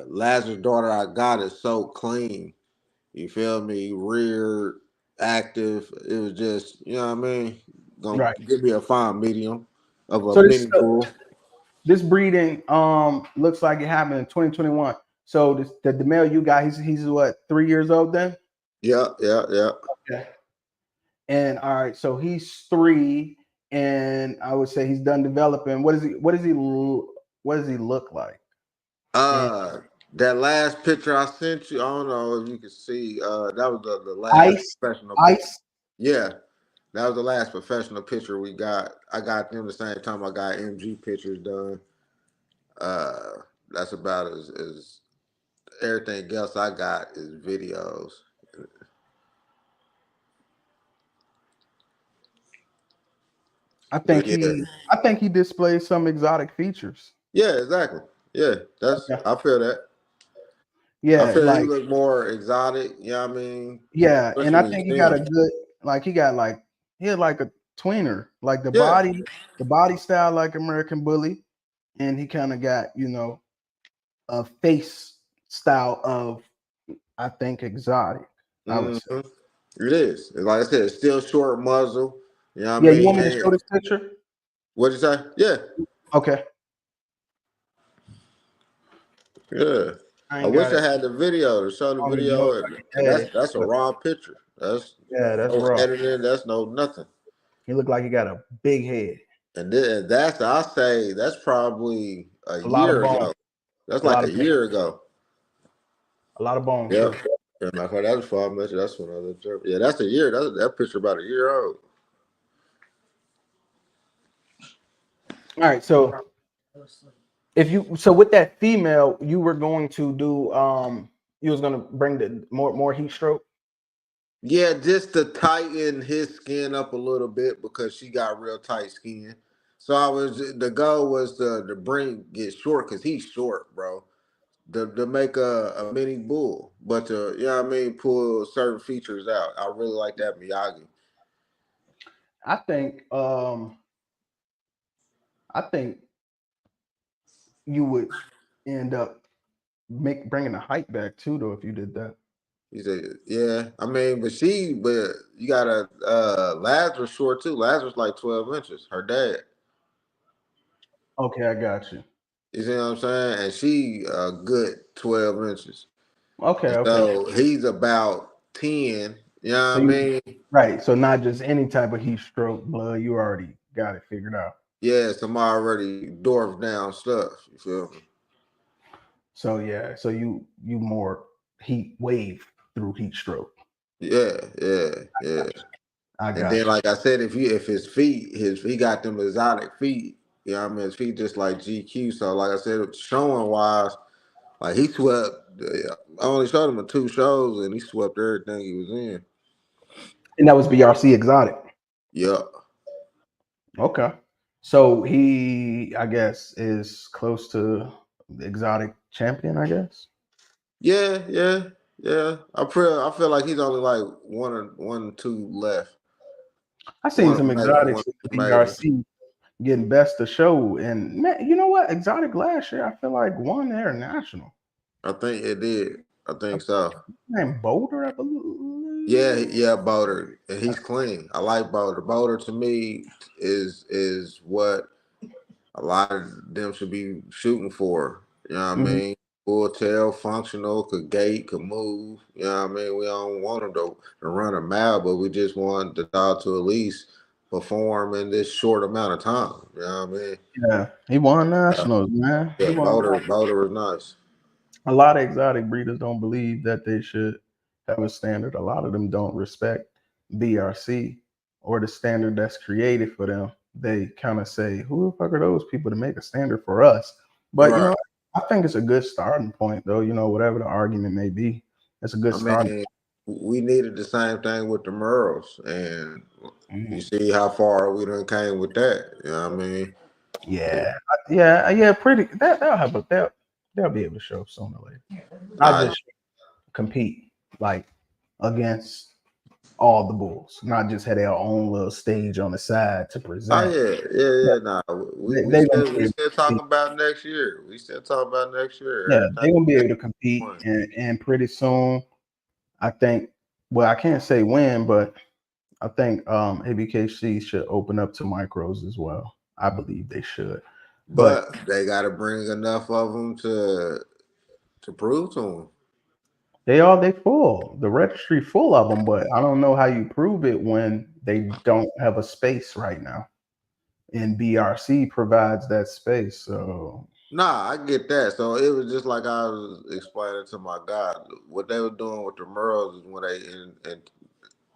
Lazarus daughter I got is so clean. You feel me? Reared, active. It was just, you know what I mean? Gonna right. give me a fine medium of a So mini bull. this breeding looks like it happened in 2021. So the male you got, he's what, 3 years old then? Yeah. Okay. And all right, so he's 3, and I would say he's done developing. What does he look like? And That last picture I sent you, I don't know if you can see. That was the last ice, professional picture. ice. Yeah, that was the last professional picture we got. I got them the same time I got MG pictures done. Uh, that's about as everything else I got is videos. But yeah, I think he displays some exotic features. yeah, exactly. Yeah, Okay. I feel that. I Yeah, feel he like look more exotic. You know what I mean? yeah, and Especially I when you think he see got a him. good he had like a tweener, like Yeah. the body style like American Bully, and he kind of got, a face style of, I think, exotic, I would say. hmm It is. Like I said, it's still short muzzle. You know what I Yeah, you mean? want me to show this picture? What'd you say? Yeah, Okay. yeah. I I ain't wish got I it. had the video to show the I don't even know video, if I and can add it, that's a but raw picture. That's yeah, that's no raw. editing. That's no nothing. He looked like he got a big head, And then that's I say that's probably a a lot of year bone, ago. That's a lot like of a year ago. bone Yeah. too. Yeah, matter of fact, that was 5 minutes. That's when I was observed. Yeah, that's a year. That picture about a year old. All right, so with that female, you were going to do you was gonna bring the more heat stroke. Yeah, just to tighten his skin up a little bit because she got real tight skin. So the goal was to bring get short because he's short, bro. To make a mini bull, but to you know what I mean, pull certain features out. I really like that Miyagi. I think I think you would end up bringing the height back too, though, if you did that. He said, "Yeah, I mean, but you got a Lazarus short too. Lazarus like 12 inches. Her dad, Okay, I got you. you see what I'm saying, and she a good 12 inches. Okay, And okay. so he's about 10. You know So what I you mean? right. So not just any type of heat stroke blood. You already got it figured out. Yeah, some already dwarfed down stuff. You feel me? So yeah. So you more heat wave through heat stroke. Yeah. I And then, got you. like I said, if his feet, he got them exotic feet. You know what I mean? His feet just like GQ. So, like I said, showing wise, like he swept. I only showed him in 2 shows, and he swept everything he was in. And that was BRC exotic. Yep. Okay. So he, I guess, is close to the exotic champion, I guess. Yeah. I feel like he's only like one or two left. I seen One some maybe one exotics in the maybe. BRC getting best of show. And man, you know what? Exotic last year, I feel like won their national. I think it did. I think so. Named Boulder, I believe. Yeah, Boulder, and he's clean. I like Boulder. Boulder to me is what a lot of them should be shooting for. You know what I Mhm. mean? Full tail, functional, could gate, could move. You know what I mean? We don't want them to run a mile, but we just want the dog to at least perform in this short amount of time. You know what I mean? Yeah, he won Uh, nationals, man. He yeah, won. Boulder is nice. A lot of exotic breeders don't believe that they should have a standard. A lot of them don't respect BRC or the standard that's created for them. They kind of say, "Who the fuck are those people to make a standard for us?" But Right. I think it's a good starting point, though. Whatever the argument may be, it's a good I starting. mean, we needed the same thing with the Merles, and you Mhm. see how far we done came with that. You know what I mean? Yeah, yeah. Pretty. They'll be able to show sooner or later. Not I, just compete like against all the bulls, not just had their own little stage on the side to oh present. yeah, Yeah, Nah, they gonna be we able to still compete. talking about next year. We still talking about next year. Yeah, Everything they're gonna be is able to compete, going. and pretty soon, I think. Well, I can't say when, but I think ABKC should open up to micros as well. I believe they should, but But they got to bring enough of them to prove to them. they full. The registry full of them, but I don't know how you prove it when they don't have a space right now. And BRC provides that space, so Nah, I get that. So it was just like I was explaining to my guy. What they were doing with the Merles is when they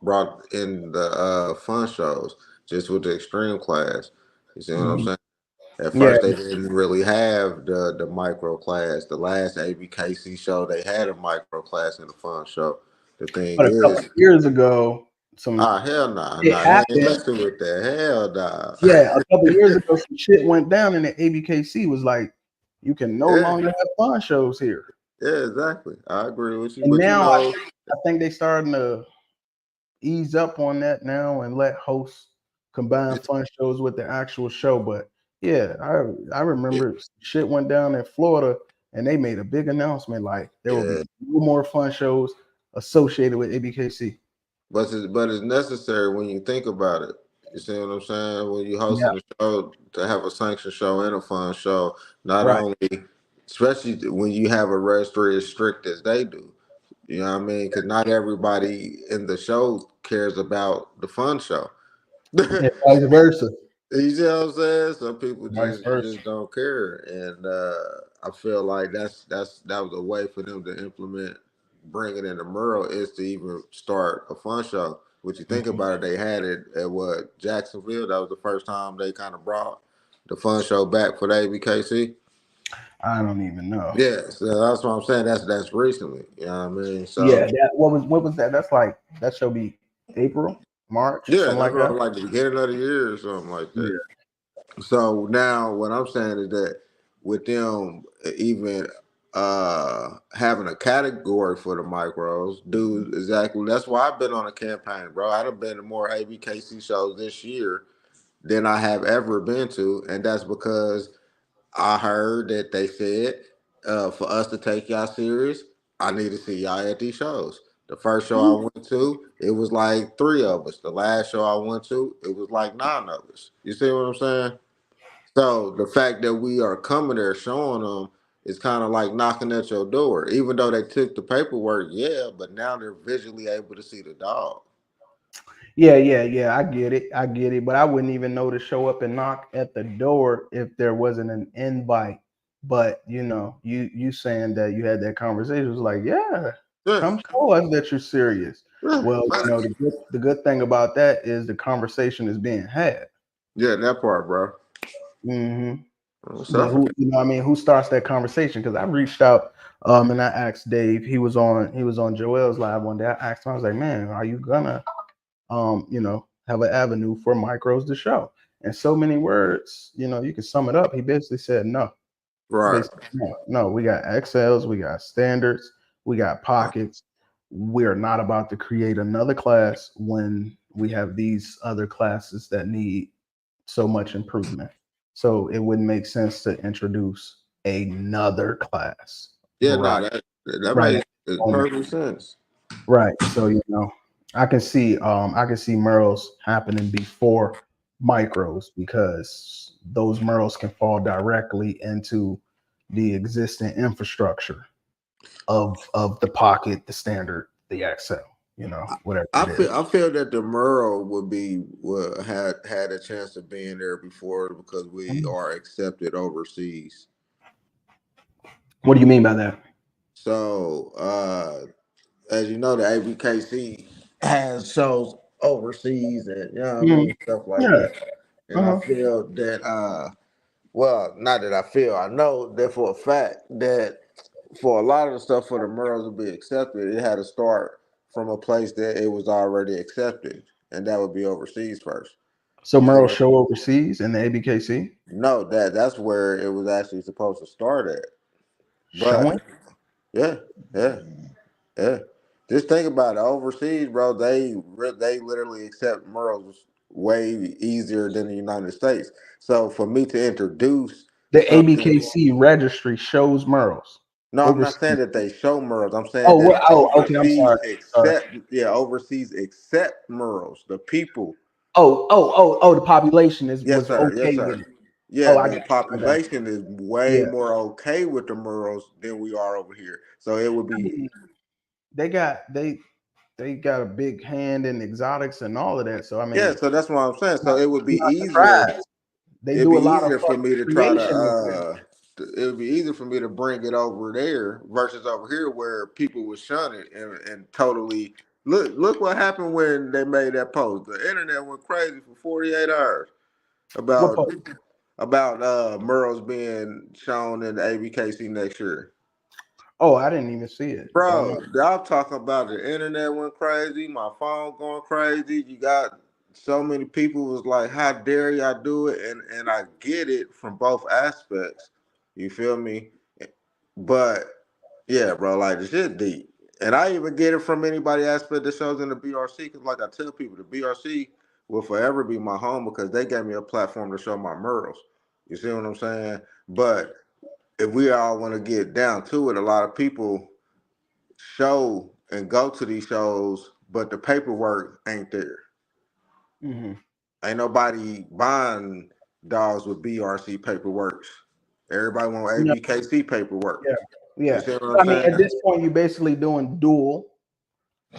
brought in the fun shows, just with the extreme class. You see what I'm mhm. saying? At Yeah. first, they didn't really have the micro class. The last ABKC show, they had a micro class in the fun show. The thing But a couple is, of years ago, some hell nah, shit you ain't happened. messing with that. Hell nah. Yeah, a couple of years ago, some shit went down, and the ABKC was like, "You can no yeah, longer have fun shows here." yeah, exactly. I agree with you, And but now I think they starting to ease up on that now and let hosts combine fun shows with the actual show. But yeah, I yeah, remember shit went down in Florida, and they made a big announcement like there will yeah. be no more fun shows associated with ABKC. But it's necessary when you think about it. You see what I'm saying? When you Yeah, hosting a show to have a sanctioned show and a fun show, not right. only, especially when you have a registry as strict as they do. You know what I mean? Because not everybody in the show cares about the fun show. And vice versa. You see what I'm saying? Some people Vice versa. just don't care, and I feel like that was a way for them to implement bringing in the mural is to even start a fun show. What you think Mhm. about it, they had it at what Jacksonville. That was the first time they kind of brought the fun show back for the ABKC. I don't even know. Yeah, so that's what I'm saying. That's recently. You know what I mean? Yeah, So that what was that? That's like that should be April, March, yeah, something that's like what that. I'm like the beginning of the year or something like that. Yeah. So now what I'm saying is that with them even having a category for the micros, do exactly that's why I've been on a campaign, bro. I'd have been to more ABKC shows this year than I have ever been to, and that's because I heard that they said for us to take y'all serious, I need to see y'all at these shows. The first show I went to, it was like three of us. The last show I went to, it was like nine of us. You see what I'm saying? So the fact that we are coming there showing them is kind of like knocking at your door. Even though they took the paperwork, yeah, but now they're visually able to see the dog. Yeah. I get it. But I wouldn't even know to show up and knock at the door if there wasn't an invite. But you saying that you had that conversation was like, yeah, Yeah, come show us that you're serious. yeah, Well, the good thing about that is the conversation is being had. yeah, that part, bro. Hmm. But So, who starts that conversation? Because I reached out and I asked Dave. He was on Joel's live one day. I asked him, I was like, man, are you gonna have an avenue for micros to show? And so many words, you can sum it up. He basically said no. right. Basically, no, we got XLs, we got standards, we got pockets. We're not about to create another class when we have these other classes that need so much improvement. So it wouldn't make sense to introduce another class. Yeah, no, Right. that Right at makes the moment. perfect sense. Right. So I can see Merle's happening before micros because those Merles can fall directly into the existing infrastructure of the pocket, the standard, the XL, whatever I it is. feel that the Merle would had a chance of being there before because we are accepted overseas. What do you mean by that? So as you know, the ABKC has shows overseas and you know what I Mm, mean, stuff like yeah. that. And I Uh-huh. feel that well, not that I feel, I know that for a fact that for a lot of the stuff for the Merles to be accepted, it had to start from a place that it was already accepted, and that would be overseas first. So You see Merle what show overseas in the ABKC No, that's where it was actually supposed to start at. But showing. yeah, yeah, yeah. Just think about it. Overseas, bro, they literally accept Merles way easier than the United States. So for me to introduce The something, ABKC registry shows Merles no, I'm not saying overseas. that they show Merles. I'm saying Oh, that what? Oh, okay. I'm sorry. Sorry. overseas accept Merles. The people. Oh. The population Yes, was sir. Yes, okay sir. with it. Yeah, Oh, I got the you. I got you. population is way Yeah. more okay with the Merles than we are over here. So it would I be mean, they got they got a big hand in exotics and all of that. So I yeah. mean, So that's what I'm saying. not, So it would I'm be not easier. surprised. They It'd do be a lot of easier for me to try to. creation over there. It would be easier for me to bring it over there versus over here where people would shun it and totally look what happened when they made that post. The internet went crazy for 48 hours What about part? Merle's being shown in the ABKC next year. Oh, I didn't even see it. Don't know. Bro, y'all talking about the internet went crazy, my phone going crazy. You got so many people was like, "How dare y'all do it?" And I get it from both aspects. You feel me? But yeah, bro, like the shit deep. And I even get it from anybody aspect that shows in the BRC because, like I tell people, the BRC will forever be my home because they gave me a platform to show my murals. You see what I'm saying? But if we all want to get down to it, a lot of people show and go to these shows, but the paperwork ain't there. Hmm. Ain't nobody buying dogs with BRC paperwork. Everybody want No, ABKC paperwork. yeah, You yeah. see what I'm But I mean, saying? at this point, you're basically doing dual.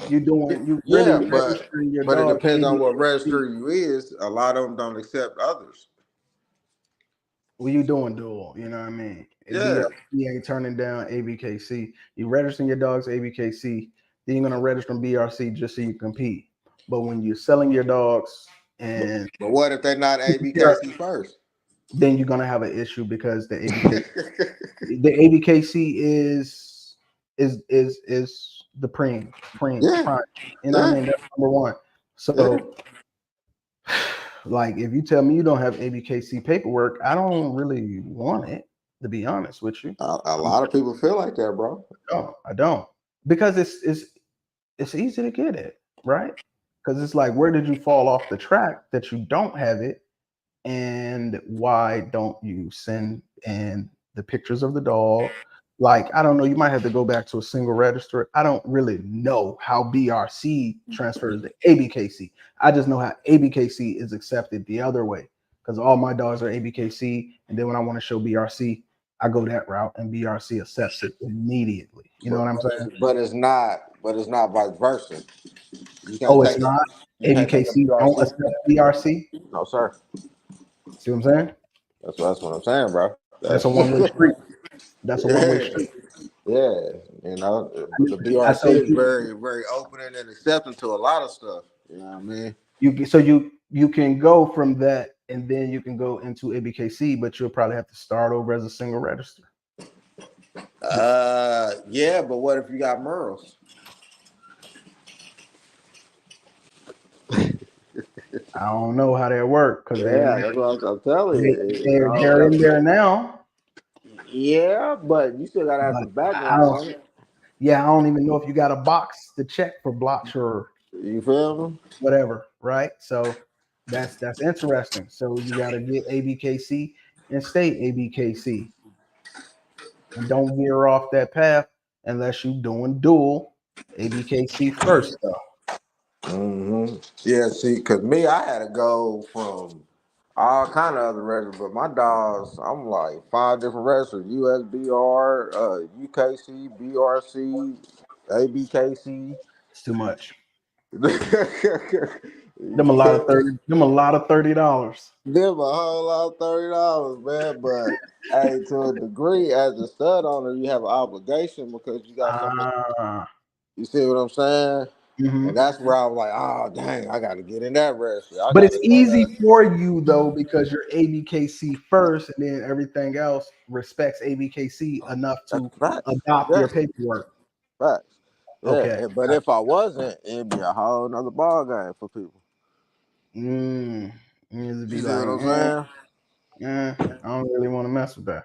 You really Yeah, registering your but it dog depends on what ABKC. register you is. A lot of them don't accept others. Well, you doing dual. You know what I mean? Yeah, BRC ain't turning down ABKC. You registering your dogs ABKC, then you're gonna register them BRC just so you compete. But when you're selling your dogs but, and but what if they're not ABKC first? then you're gonna have an issue because the ABKC is the Yeah, prime. You know what I yeah, mean? That's number one. yeah. So like if you tell me you don't have ABKC paperwork, I don't really want it, to be honest with you. A lot of people feel like that, bro. I don't. Because it's easy to get it, right? Because it's like, where did you fall off the track that you don't have it? And why don't you send in the pictures of the dog? Like, I don't know, you might have to go back to a single register. I don't really know how BRC transfers to ABKC. I just know how ABKC is accepted the other way because all my dogs are ABKC. And then when I want to show BRC, I go that route and BRC accepts it immediately. You know But what I'm but saying? it's, but it's not but it's not vice versa. You can't Oh, take it's a not. you can't take a ABKC don't BRC. accept BRC. No, sir. See what I'm saying? That's what I'm saying, bro. That's a That's one-way street. That's a one-way yeah, street. yeah. You know, the I BRC told is people very, very opening and accepting to a lot of stuff. You know what I mean? you can go from that and then you can go into ABKC, but you'll probably have to start over as a single register. Yeah, but what if you got Merles? I don't know how that works because they Yeah, that's what I'm telling they you. You they're in there now, yeah, but you still gotta have but some I background don't. on it. Yeah, I don't even know if you got a box to check for blocks or You feel me? whatever, right? So that's interesting. So you got to get ABKC and stay ABKC, and don't veer off that path unless you're doing dual ABKC first, though. Yeah, see, cause me, I had to go from all kind of other registers, but my dogs, I'm like 5 different registers: USBR, UKC, BRC, ABKC. It's too much. You feel me? Them a lot of $30. Them a whole lot of $30, man. But hey, to a degree, as a stud owner, you have an obligation because you got so much. Ah. You see what I'm saying? Hmm. And that's where I was like, oh dang, I got to get in that registry. I But got it's to go easy there. for you though because you're ABKC first, and then everything else respects ABKC enough That's to facts. adopt your Yeah, paperwork. facts. Yeah, Okay. but if I wasn't, it'd be a whole nother ball game for people. Mm. It'd You be see what like, I'm saying? I don't really want to mess with that.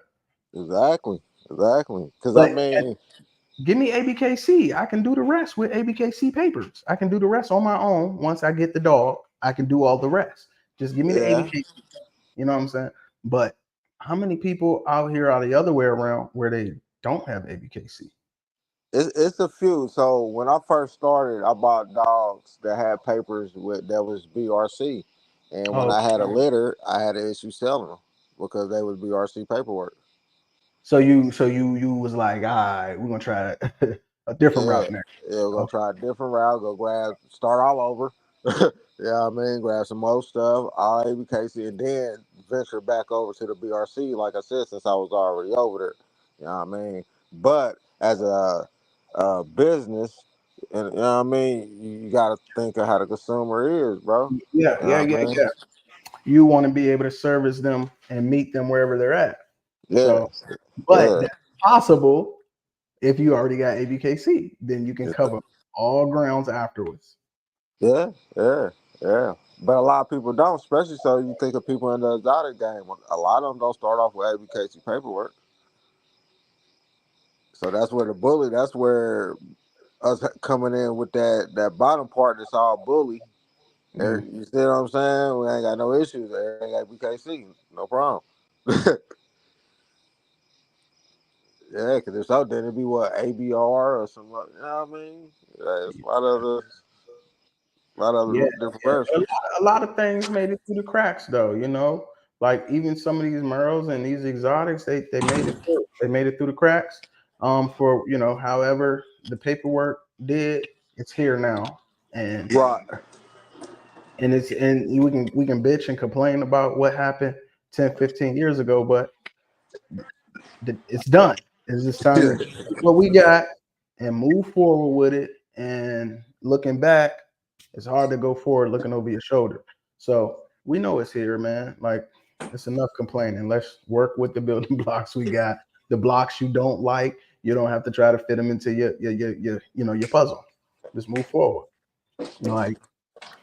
Exactly, exactly. Because I But mean, give me ABKC. I can do the rest with ABKC papers. I can do the rest on my own. Once I get the dog, I can do all the rest. Just give me the yeah, ABKC. You know what I'm saying? But how many people out here are the other way around where they don't have ABKC? it's a few. So when I first started, I bought dogs that had papers with that was BRC, and when Oh, I had a litter, I had an issue selling them because they was BRC paperwork. so you was like, all right, we're gonna try a different Yeah, route next. yeah, we're gonna Okay. try a different route. Go grab, start all over. Yeah, I mean, grab some more stuff, all ABKC, and then venture back over to the BRC. Like I said, since I was already over there, you know what I mean. But as a business, and you know what I mean, you got to think of how the consumer is, bro. Yeah, You yeah, know yeah, what I mean? yeah. You want to be able to service them and meet them wherever they're at. Yeah, So, but yeah, that's possible if you already got ABKC. Then you can cover all grounds afterwards. yeah, yeah, yeah. But a lot of people don't, especially so you think of people in the exotic game. A lot of them don't start off with ABKC paperwork. So that's where the bully. That's where us coming in with that bottom part that's all bully. Mm. You see what I'm saying? We ain't got no issues. Everything got BKC, no problem. Yeah, because if so, then it'd be what ABR or something. You know what I mean? Yeah, it's a lot of Yeah, other different yeah. versions. A lot of things made it through the cracks, though. Like even some of these Merles and these exotics, they made it through. They made it through the cracks. For however the paperwork did, it's here now, and Right. we can bitch and complain about what happened 10, 15 years ago, but it's done. It's just time to take what we got and move forward with it. And looking back, it's hard to go forward looking over your shoulder. So we know it's here, man. Like it's enough complaining. Let's work with the building blocks we got. The blocks you don't like, you don't have to try to fit them into your puzzle. Just move forward. Like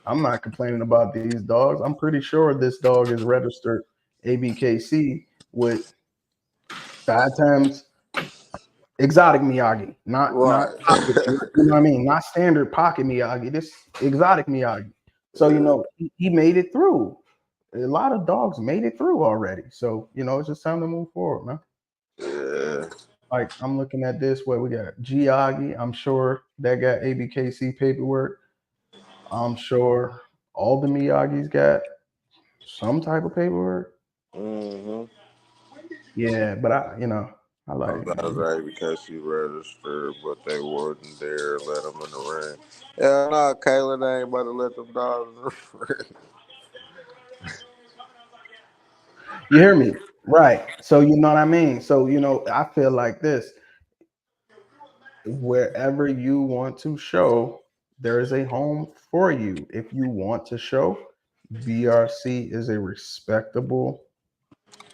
I'm not complaining about these dogs. I'm pretty sure this dog is registered ABKC with 5 times exotic Miyagi, not Right. pocket, you know what I mean? Not standard pocket Miyagi, this exotic Miyagi. So he made it through. A lot of dogs made it through already. So it's just time to move forward, man. Yeah. Like I'm looking at this, what we got Giagi. I'm sure that got ABKC paperwork. I'm sure all the Miyagi's got some type of paperwork. Mm-hmm. Yeah, but I like Some it, guys man. are because she registered, but they wouldn't dare let them in the ring. Yeah, no, Kayla, they ain't about to let them dogs in the ring. You hear me? Right. So you know what I mean? So I feel like this. Wherever you want to show, there is a home for you. If you want to show, BRC is a respectable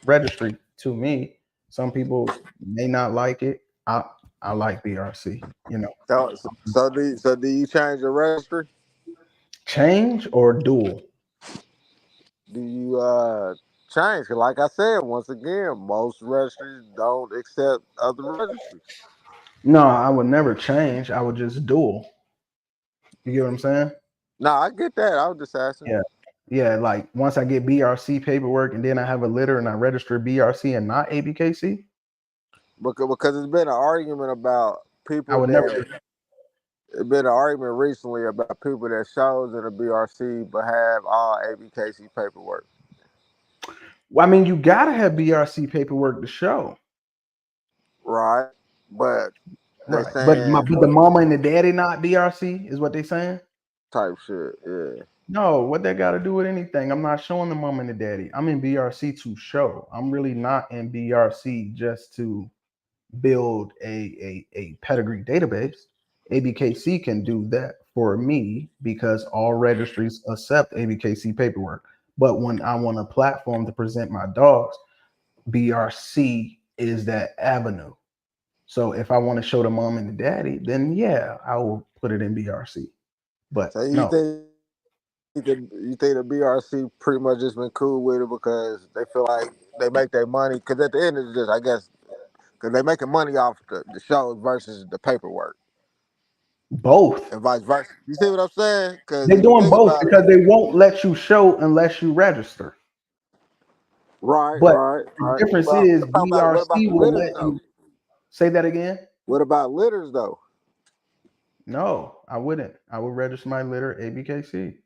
registry to me. Some people may not like it. I like BRC. So do you change the registry? Change or dual? Do you change? 'Cause like I said, once again, most registries don't accept other registries. No, I would never change. I would just dual. You get what I'm saying? No, I get that. I was just asking. Yeah. Yeah, like once I get BRC paperwork and then I have a litter and I register BRC and not ABKC, Because it's been an argument about I people would never that it's been an argument recently about people that shows in the BRC but have all ABKC paperwork. Well, I mean, you gotta have BRC paperwork to show. right? But they Right. But saying but the mama and the daddy not BRC is what they saying? type shit. Yeah. No, what that got to do with anything? I'm not showing the mom and the daddy. I'm in BRC to show. I'm really not in BRC just to build a pedigree database. ABKC can do that for me because all registries accept ABKC paperwork. But when I want a platform to present my dogs, BRC is that avenue. So if I want to show the mom and the daddy, then yeah, I will put it in BRC. But So no, you think the BRC pretty much just been cool with it because they feel like they make their money because at the end of this, I guess because they making money off the shows versus the paperwork both. and vice versa. You see what I'm saying? Because They're if you doing think both about it, because they won't let you show unless you register. right, But right, the right. difference But is I'm talking about what about BRC the will litters let though? you say that again. What about litters though? No, I wouldn't. I would register my litter ABKC.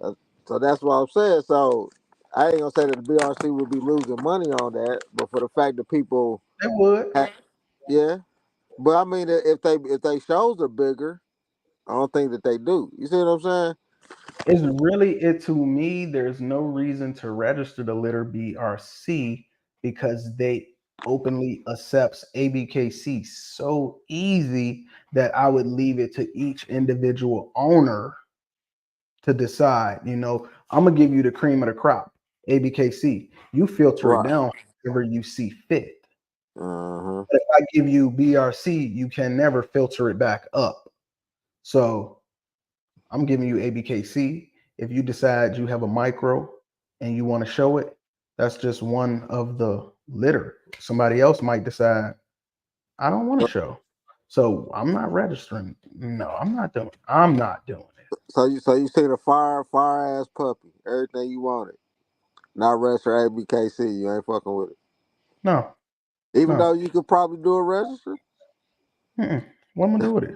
Uh, So that's what I'm saying. So I ain't gonna say that the BRC would be losing money on that, but for the fact that people, They would. yeah. But I mean, if they shows are bigger, I don't think that they do. You see what I'm saying? It's really it to me. There's no reason to register the litter BRC because they openly accepts ABKC so easy that I would leave it to each individual owner to decide. I'm gonna give you the cream of the crop, ABKC. You filter it Right. down wherever you see fit. Uh-huh. But if I give you BRC, you can never filter it back up. So I'm giving you ABKC. If you decide you have a micro and you want to show it, that's just one of the litter. Somebody else might decide, I don't want to show. So I'm not registering. No, I'm not doing it. So you see the fire ass puppy, everything you wanted. Not register ABKC, you ain't fucking with it. No, Even though no. you could probably do a register. Mm-mm. What am I gonna do with it?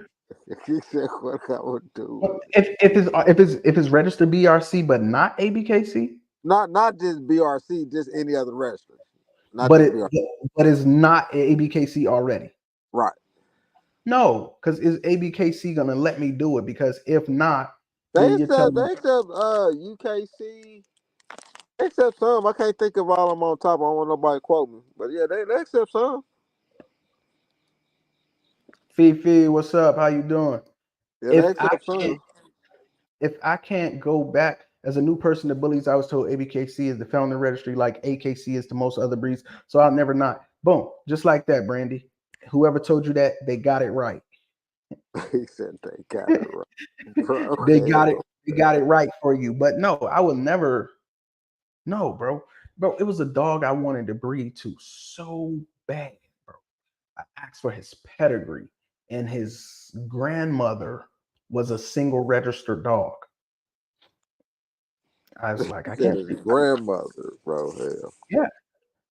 You said what I would do with it. If it's registered BRC but not ABKC, Not just BRC, just any other register. Not but just it BRC. but it's not ABKC already. Right. No, because is ABKC gonna let me do it? Because if not, They then you're accept telling they me, accept UKC. They accept some. I can't think of all of them on top. I don't want nobody to quote me. But yeah, they accept some. Fifi, what's up? How you doing? Yeah, they If I accept can't some. if I can't go back as a new person to bullies, I was told ABKC is the founding registry, like AKC is to most other breeds. So I'll never not. Boom, just like that, Brandy. Whoever told you that, they got it right. He said they got it right. Bro, they got it. hell. They got it right for you. But no, I will never. No, bro. Bro, it was a dog I wanted to breed to so bad, bro. I asked for his pedigree, and his grandmother was a single registered dog. I was like, He I said can't. his grandmother, bro. Hell. Yeah,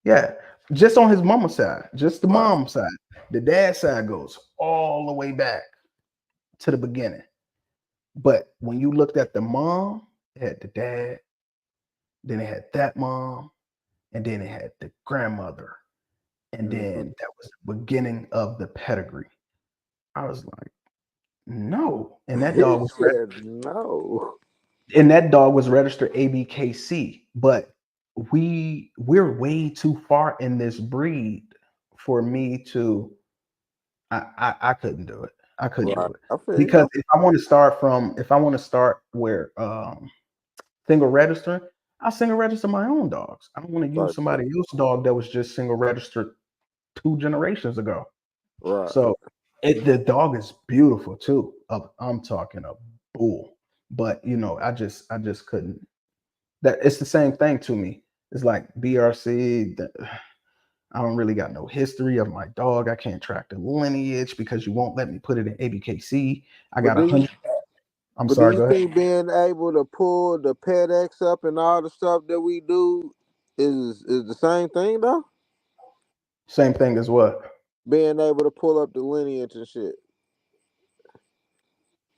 yeah. Just on his mama side, just the Right. mom side. The dad side goes all the way back to the beginning. But when you looked at the mom, it had the dad, then it had that mom, and then it had the grandmother, and Mm-hmm. then that was the beginning of the pedigree. I was like, no, and that He dog was said no. registered ABKC, but we're way too far in this breed for me to. I couldn't do it. I couldn't do Right. it I feel you. because if I want to start where single registering, I single register my own dogs. I don't want to use Type shit. somebody else's dog that was just single registered 2 generations ago. Right. So the dog is beautiful too. I'm talking a bull, but I just couldn't. That it's the same thing to me. It's like BRC. I don't really got no history of my dog. I can't track the lineage because you won't let me put it in ABKC. I But got do a you hundred. I'm but do sorry. you Go ahead. think being able to pull the PedX up and all the stuff that we do is the same thing though? Same thing as what? Being able to pull up the lineage and shit.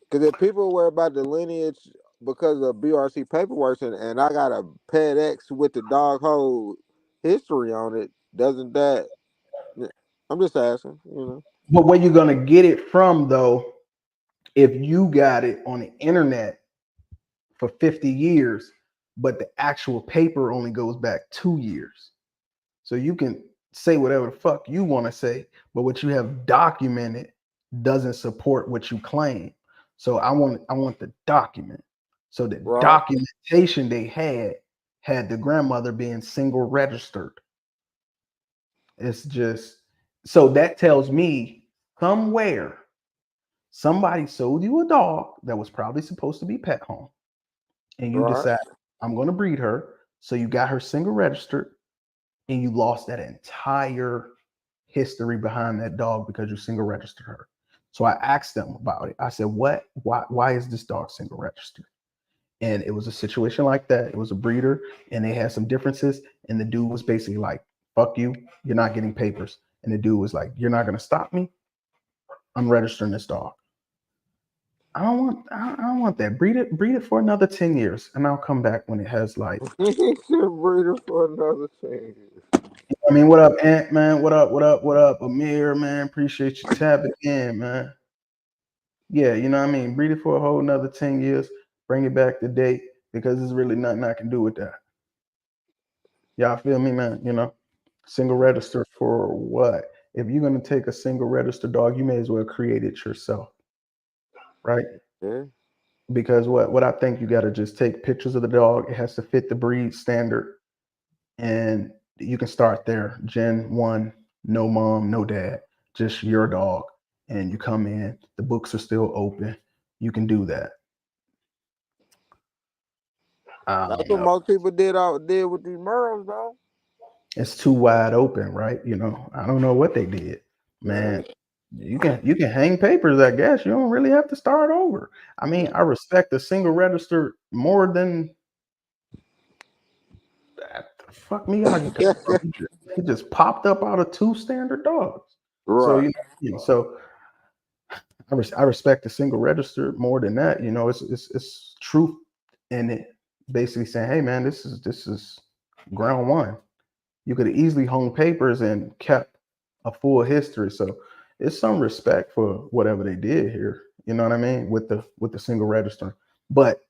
Because if people worry about the lineage because of BRC paperwork and I got a Ped X with the dog hole history on it, doesn't that? I'm just asking, you know. But where you gonna get it from though? If you got it on the internet for 50 years, but the actual paper only goes back 2 years. So you can say whatever the fuck you want to say, but what you have documented doesn't support what you claim. So I want the document. So the Right, documentation they had the grandmother being single registered. It's just so that tells me somewhere somebody sold you a dog that was probably supposed to be pet home, and you right. decide I'm going to breed her. So you got her single registered, and you lost that entire history behind that dog because you single registered her. So I asked them about it. I said, "What? Why is this dog single registered?" And it was a situation like that. It was a breeder, and they had some differences. And the dude was basically like, "Fuck you, you're not getting papers." And the dude was like, "You're not gonna stop me. I'm registering this dog." I don't want that. Breed it for another 10 years, and I'll come back when it has like. Breeder for another thing. I mean, what up, Ant man? What up? What up? What up, Amir man? Appreciate you tapping in, man. Yeah, you know what I mean? Breed it for a whole another 10 years, bring it back to date because there's really nothing I can do with that. Y'all feel me, man? You know, single register for what? If you're gonna take a single register dog, you may as well create it yourself, right? Yeah. Because what I think you gotta just take pictures of the dog. It has to fit the breed standard, and you can start there. Gen 1, no mom, no dad, just your dog. And you come in, the books are still open. You can do that. I That's don't what know. most people did with these Merles, though. It's too wide open, right? You know, I don't know what they did. Yeah. Man, you can hang papers, I guess. You don't really have to start over. I mean, I respect the single register more than that. Fuck me, how you talking about? He just popped up out of two standard dogs. So Right. so I respect the single register more than that. You know, it's truth in it. Basically saying, hey man, this is ground one. You could have easily hung papers and kept a full history. So it's some respect for whatever they did here. You know what I mean? With the single register. But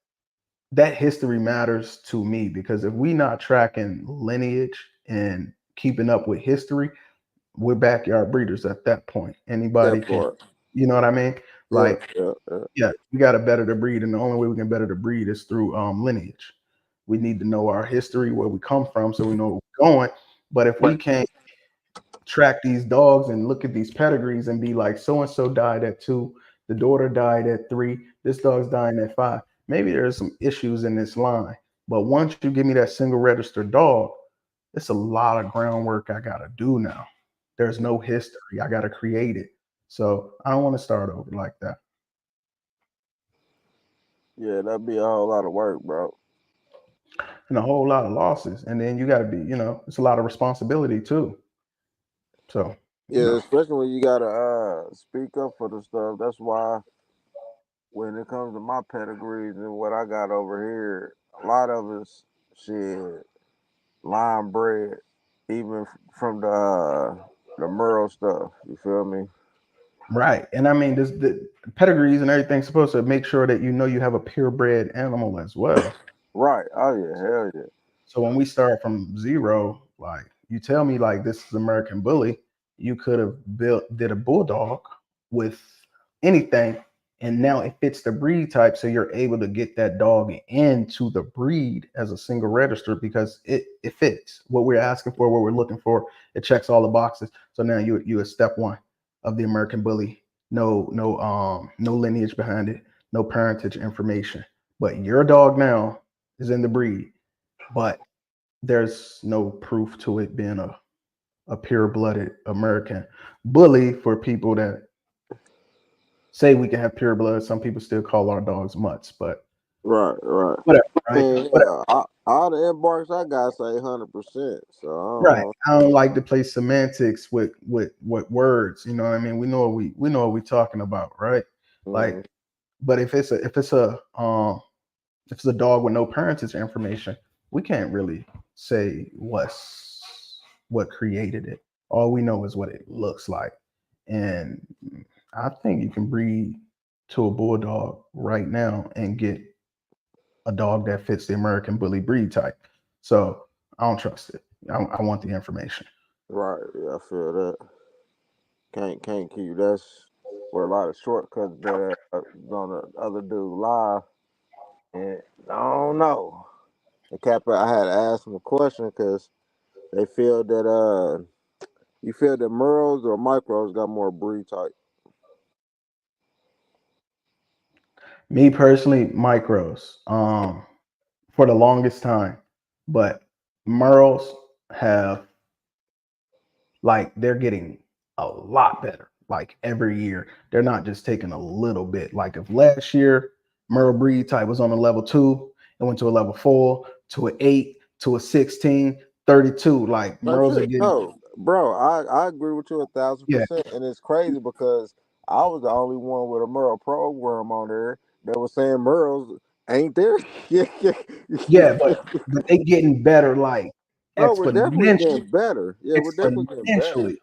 that history matters to me because if we not tracking lineage and keeping up with history, we're backyard breeders at that point. Anybody That can, part. you know what I mean? Yeah, Like, yeah, yeah. yeah, we got to better the breed, and the only way we can better the breed is through lineage. We need to know our history, where we come from, so we know where we're going. But if we can't track these dogs and look at these pedigrees and be like, so and so died at 2, the daughter died at 3, this dog's dying at 5. Maybe there's some issues in this line. But once you give me that single registered dog, it's a lot of groundwork I gotta do now. There's no history. I gotta create it. So I don't want to start over like that. Yeah, that'd be a whole lot of work, bro. And a whole lot of losses. And then you gotta be, it's a lot of responsibility too. So, Yeah, especially when you gotta speak up for the stuff. That's why when it comes to my pedigrees and what I got over here, a lot of us shit line bred, even from the Merle stuff. You feel me? right. And I mean, this the pedigrees and everything's supposed to make sure that you have a purebred animal as well. Right. Oh yeah, hell yeah. So when we start from zero, like you tell me like this is American Bully, you could have did a bulldog with anything, and now it fits the breed type, so you're able to get that dog into the breed as a single register because it fits what we're asking for, what we're looking for. It checks all the boxes. So now you at step one of the American Bully. No lineage behind it, no parentage information. But your dog now is in the breed, but there's no proof to it being a pure-blooded American Bully. For people that say we can have pure blood, some people still call our dogs mutts, but Right, right. whatever, right? Man, Whatever, yeah, all the embarks I got say 100%. So I right. don't. I don't like to play semantics with words. You know what I mean? We know what we're talking about, right? Like, Mm, but if it's a If it's a dog with no parentage information, we can't really say what created it. All we know is what it looks like. And I think you can breed to a bulldog right now and get a dog that fits the American Bully breed type. So I don't trust it. I want the information. Right. Yeah, I feel that. Can't keep. That's where a lot of shortcuts that on the other dude live. And I don't know. And Cap, I had to ask him a question because they feel that you feel that Merles or Micros got more breed type. Me personally, micros. For the longest time, but Merles have like they're getting a lot better. Like every year, they're not just taking a little bit. Like if last year Merle breed type was on a level 2, it went to a level 4, to an 8, to a 16, 32. Like That's Merles are it. getting, No, bro, I agree with you a thousand yeah, percent. And it's crazy because I was the only one with a Merle program on there that was saying Merles ain't there. Yeah, yeah. yeah, but they getting better like No, we're definitely getting exponentially, better. Yeah, we're definitely getting better. exponentially.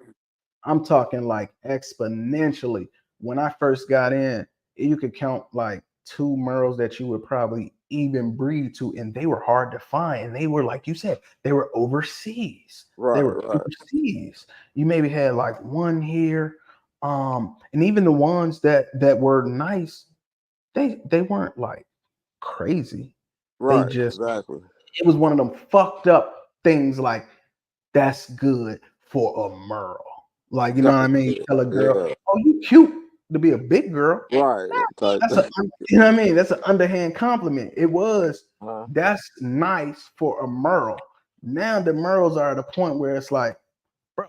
I'm talking like exponentially. When I first got in, you could count like 2 Merles that you would probably even breed to, and they were hard to find. And they were, like you said, they were overseas. They Right, were right, overseas. You maybe had like one here. And even the ones that were nice, they weren't like crazy. They right. just Exactly. it was one of them fucked up things like that's good for a Merle. Like, you know what I Type mean? shit. Tell a girl, Yeah. oh, you cute to be a big girl. Right. Type That's a, thing. you know what I mean? That's an underhand compliment. It was, Huh? that's nice for a Merle. Now the Merles are at a point where it's like, bro,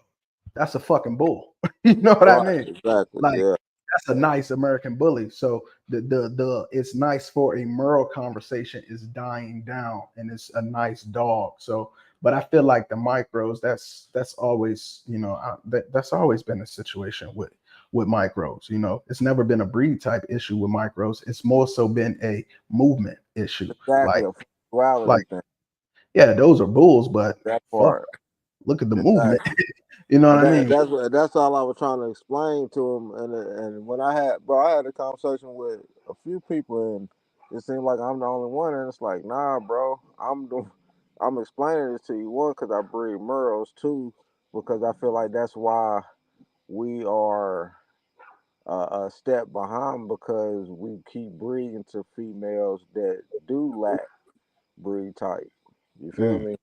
that's a fucking bull. You know what I Right. mean? Exactly. Like, Yeah. that's a nice American bully. So the it's nice for a Merle conversation is dying down, and it's a nice dog. So, but I feel like the micros, that's always, that's always been a situation with micros. It's never been a breed type issue with micros. It's more so been a movement issue. Exactly. Like A sexuality like thing. yeah, those are bulls, but That fuck, part. look at the movement. Exactly. You know what And I mean? that's all I was trying to explain to him. And when I had a conversation with a few people, and it seemed like I'm the only one. And it's like, nah, bro, I'm explaining this to you, one, because I breed Merles, two, because I feel like that's why we are a step behind, because we keep breeding to females that do lack breed type. You feel Mm. me?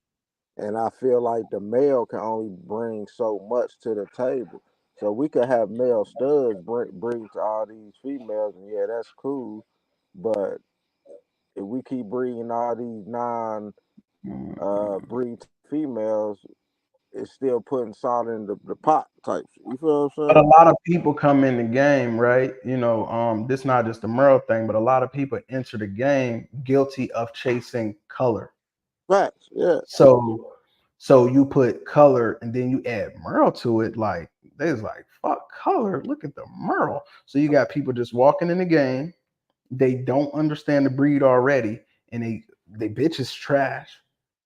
And I feel like the male can only bring so much to the table. So we could have male studs breed to all these females, and yeah, that's cool. But if we keep breeding all these non breed females, it's still putting salt in the pot type shit. You feel what I'm But a saying? lot of people come in the game, right? This not just the Merle thing, but a lot of people enter the game guilty of chasing color. Facts, yeah. So you put color and then you add Merle to it, like there's like fuck color. Look at the Merle. So you got people just walking in the game. They don't understand the breed already, and they bitch is trash.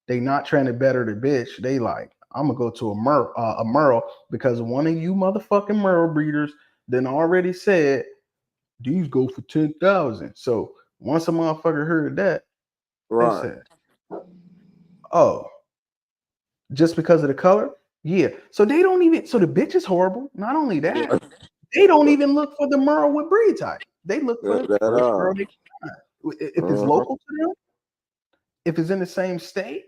They not trying to better the bitch. They like, I'm gonna go to a Merle because one of you motherfucking Merle breeders then already said these go for 10,000. So once a motherfucker heard that, they Right. said, oh, just because of the color? Yeah. So they don't even. So the bitch is horrible. Not only that, Right. they don't even look for the Merle with breed type. They look for the first That Merle they can find. If it's uh-huh. local to them, if it's in the same state,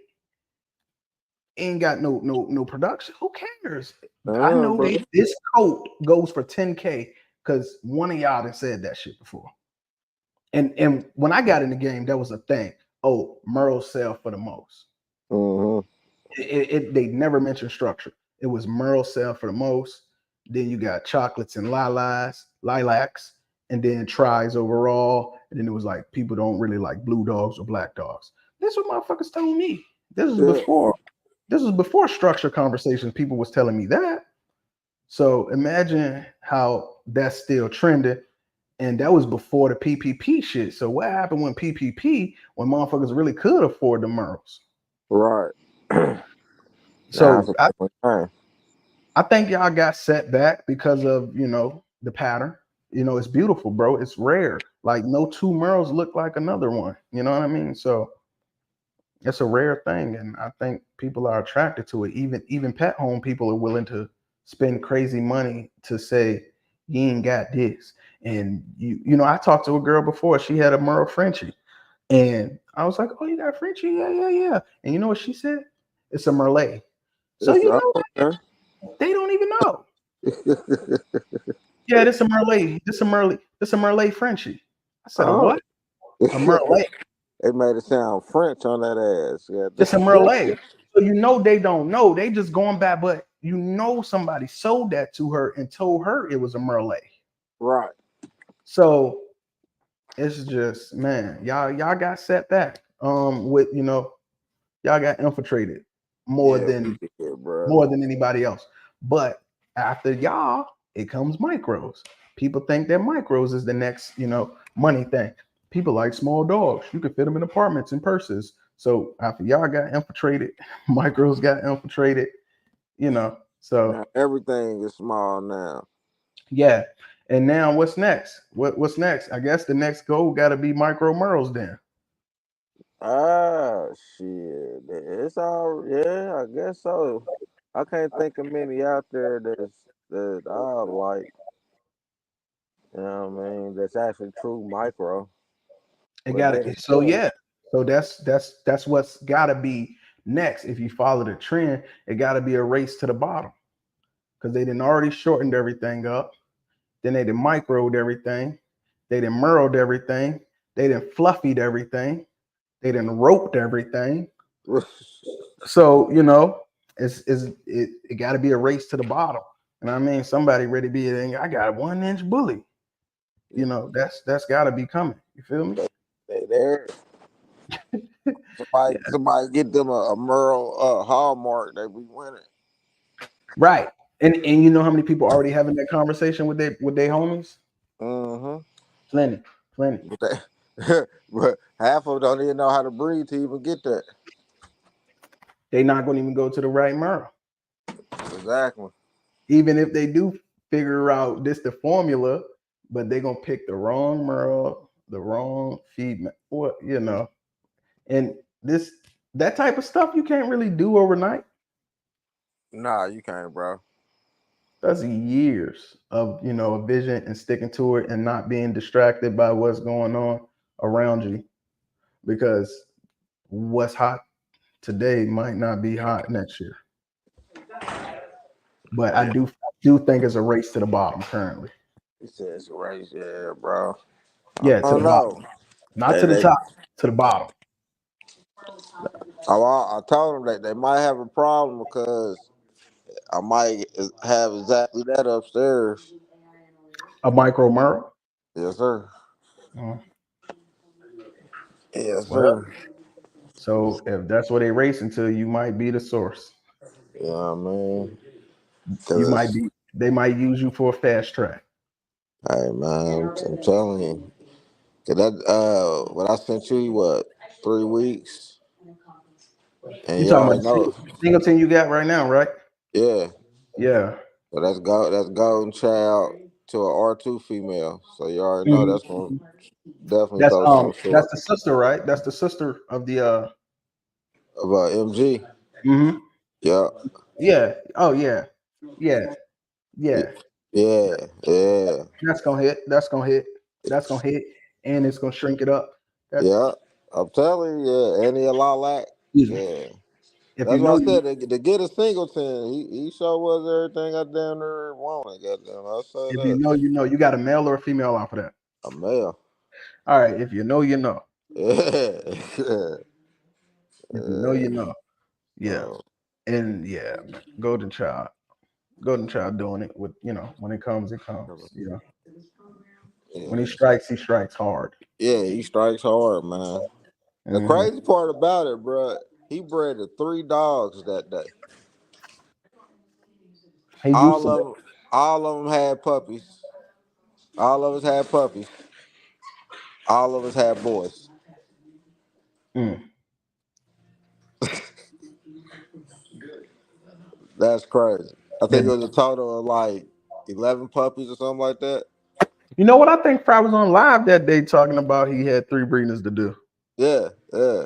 ain't got no production. Who cares? I know Bro. this coat goes for 10K because one of y'all done said that shit before. And when I got in the game, that was a thing. Oh, Merle sell for the most. Uh-huh. They never mentioned structure. It was Merle sell for the most. Then you got chocolates and lilacs, and then tries overall. And then it was like people don't really like blue dogs or black dogs. This is what motherfuckers told me. This is Yeah. before structure conversations. People was telling me that. So imagine how that's still trending. And that was before the PPP shit. So what happened when PPP, when motherfuckers really could afford the Merles? Right. Now it's So a different thing. I think y'all got set back because of, the pattern. It's beautiful, bro. It's rare. Like no two Merles look like another one. You know what I mean? So it's a rare thing, and I think people are attracted to it. Even pet home people are willing to spend crazy money to say you ain't got this. And I talked to a girl before. She had a Merle Frenchie, and I was like, "Oh, you got Frenchie? Yeah, yeah, yeah." And you know what she said? It's a Merle. So It's you know okay. what? They don't even know. Yeah, this a Merle. This a Merle. This a Merle Frenchie. I said, "A Oh, what? A Merle? they made it sound French on that ass. It's a Yeah. Merle." So they don't know. They just going back, but somebody sold that to her and told her it was a Merle. Right. So it's just, man, y'all got set back. With y'all got infiltrated more Yeah, than bro. more than anybody else. But after y'all, it comes micros. People think that micros is the next, money thing. People like small dogs. You can fit them in apartments and purses. So after y'all got infiltrated, micros got infiltrated, So Now everything is small now. yeah. And now what's next? What's next? I guess the next goal got to be micro Merles then. Ah, shit. It's all, yeah, I guess so. I can't think of many out there that I like. You know what I mean? That's actually true micro. It But got then it. So again, yeah. So that's what's got to be next. If you follow the trend, it got to be a race to the bottom because they didn't already shortened everything up. Then they done microed everything. They done merled everything. They done fluffied everything. They done roped everything. So it got to be a race to the bottom. And I mean, somebody ready to be I got a 1 inch bully. That's got to be coming. You feel me? they there. Yeah. Somebody get them a Merle Hallmark, they be winning. Right. And you know how many people already having that conversation with their homies? Mm-hmm. Plenty, plenty. But half of them don't even know how to breathe to even get that. They not gonna even go to the right Merle. Exactly. Even if they do figure out this the formula, but they gonna pick the wrong Merle, the wrong female, and this that type of stuff you can't really do overnight. Nah, you can't, bro. That's years of a vision and sticking to it and not being distracted by what's going on around you because what's hot today might not be hot next year. But I Yeah. do think it's a race to the bottom currently. He says race, yeah, bro. I Yeah, to don't the bottom, know. not They, to the they, top, to the bottom. I told them that they might have a problem because I might have exactly that upstairs. A micro Merle. Yes, sir. Uh, Yes, well, sir. so if that's what they racing to, you might be the source. You know what I mean? You might Cause be. They might use you for a fast track. hey, man, I'm telling you. Cause that what I sent you, what, 3 weeks, and You you talking about already the know. singleton you got right now, right? Yeah. Yeah. So that's golden child to an R2 female. So you already know Mhm. that's gonna definitely That's throw something that's short the sister, right? That's the sister of the of MG. mhm. Yeah. Yeah. Oh yeah. Yeah. Yeah. Yeah. Yeah. That's gonna hit. That's gonna hit. That's gonna hit. And it's gonna shrink it up. That's Yeah. I'm telling you, yeah. Any a lot like, excuse me. yeah. If you That's what know I you said. To get a singleton, he sure was everything I down there wanted. Goddamn, I say if you that. know you know you got a male or a female off of that. A male. All right. If you know you know. Yeah. If you know you know. Yeah. Uh, And yeah, man. Golden child. Golden child doing it with when it comes, it comes. When yeah. he strikes hard. Yeah, he strikes hard, man. The Hmm. crazy part about it, bro, he bred the 3 dogs that day. He used All to. of them, all of them had puppies. All of us had puppies. All of us had boys. Mm. That's crazy. I Yeah. think it was a total of like 11 puppies or something like that. You know what? I think Fry was on live that day talking about he had 3 breeders to do. Yeah, yeah,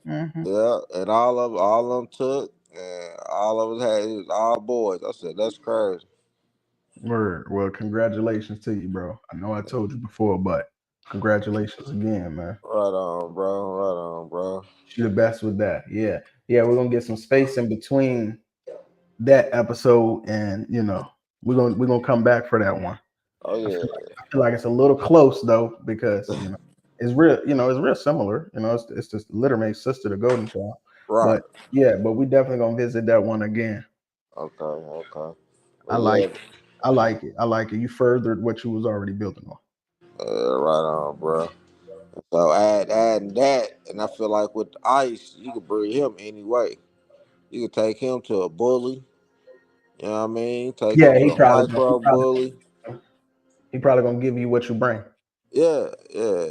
Hmm. yeah. And all of them took, and all of us had. It was all boys. I said that's crazy. Word. Well, congratulations to you, bro. I know I told you before, but congratulations again, man. Right on, bro. Right on, bro. You're the best with that. Yeah. Yeah, we're gonna get some space in between that episode and we're gonna come back for that one. Oh yeah. I feel like it's a little close though, because it's real similar. It's just Littermate's sister, the golden child. Right. But yeah, but we definitely gonna visit that one again. Okay. Okay. I But like yeah. it. I like it. I like it. You furthered what you was already building on. Right on, bro. So adding that, and I feel like with the ice, you could breed him anyway. You could take him to a bully. You know what I mean? Take him Yeah, to a micro bully. he probably gonna give you what you bring. Yeah, yeah,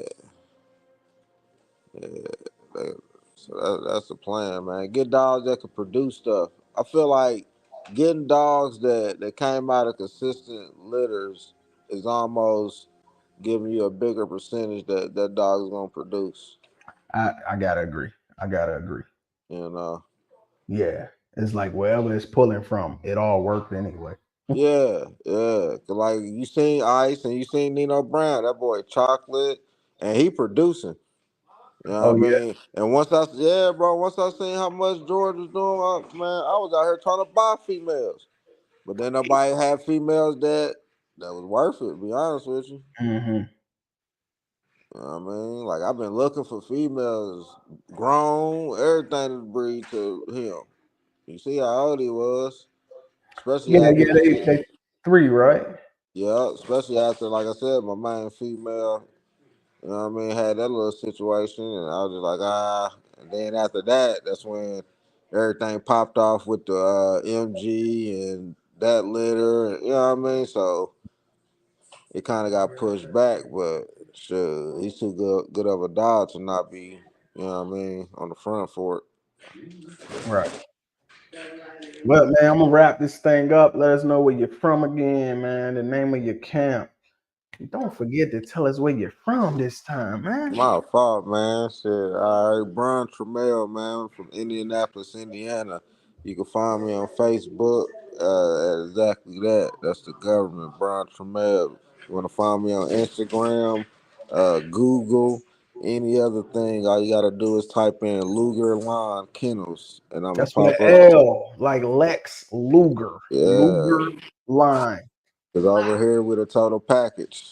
yeah. So that's the plan, man. Get dogs that can produce stuff. I feel like getting dogs that came out of consistent litters is almost giving you a bigger percentage that dog is gonna produce. I gotta agree. I gotta agree. You know. Yeah. It's like wherever it's pulling from, it all worked anyway. Yeah, yeah. 'Cause like you seen Ice and you seen Nino Brown, that boy chocolate, and he producing. You know Oh what I yeah. mean? And once I seen how much George was doing, man, I was out here trying to buy females, but then nobody had females that was worth it. To be honest with you. Hmm. You know what I mean? Like I've been looking for females, grown, everything to breed to him. You see how old he was, especially Yeah, after yeah, he, they 3, right? yeah, especially after, like I said, my main female. You know what I mean? Had that little situation, and I was just like, ah. And then after that, that's when everything popped off with the MG and that litter. You know what I mean? So it kind of got pushed back, but sure, he's too good of a dog to not be. You know what I mean? On the front for it. Right. Well, man, I'm gonna wrap this thing up. Let us know where you're from again, man. The name of your camp. Don't forget to tell us where you're from this time, man. My fault, man. Shit. All right, Brian Trammell, man, from Indianapolis, Indiana. You can find me on Facebook at exactly that. That's the government, Brian Trammell. You want to find me on Instagram, Google, any other thing, all you got to do is type in Luger Lawn Kennels, and I'm going to That's with pop an up. L, like Lex Luger. Yeah, Luger line. because over here with a total package.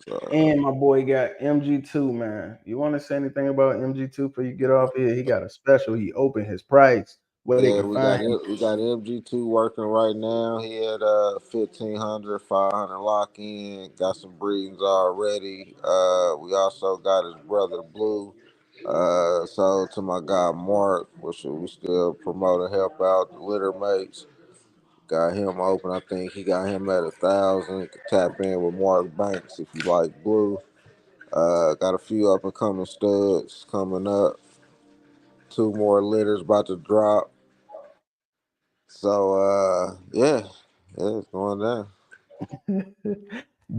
So, And my boy got MG2, man. You want to say anything about MG2 before you get off here? He got a special. He opened his price where they yeah, can find him. we got MG2 working right now. He had 1500, 500 lock in. Got some breedings already. We also got his brother Blue. Sold to my guy Mark, which we still promote and help out the litter mates. Got him open. I think he got him at 1,000. You can tap in with Mark Banks if you like Blue. Got a few up and coming studs coming up. Two more litters about to drop. So yeah, it's going down.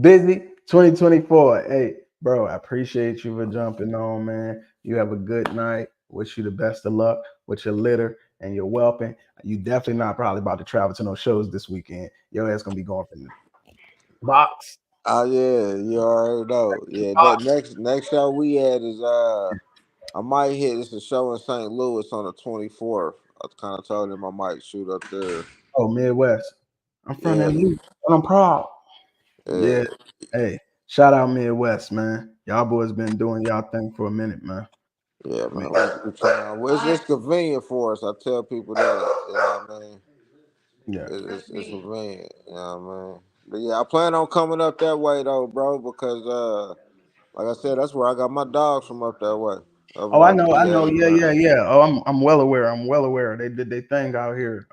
Busy 2024. Hey, bro, I appreciate you for jumping on, man. You have a good night. Wish you the best of luck with your litter and your whelping. You definitely not probably about to travel to no shows this weekend. Your ass gonna be going from the box. Oh yeah, you already know. Yeah, that Box. next show we had is I might hit. It's a show in St. Louis on the 24th. I kind of told him I might shoot up there. Oh, Midwest. I'm from that Yeah, loop, and I'm proud. yeah, Yeah. Hey, shout out Midwest, man. Y'all boys been doing y'all thing for a minute, man. yeah, I mean, man. We trying. Well, it's just convenient for us. I tell people that. You know what I mean? yeah. It's convenient. You know what I mean? But yeah, I plan on coming up that way though, bro, because like I said, that's where I got my dogs from up that way. Over Oh, I by know, I know. PA, Yeah, man. yeah, yeah. Oh, I'm well aware. I'm well aware. They did their thing out here.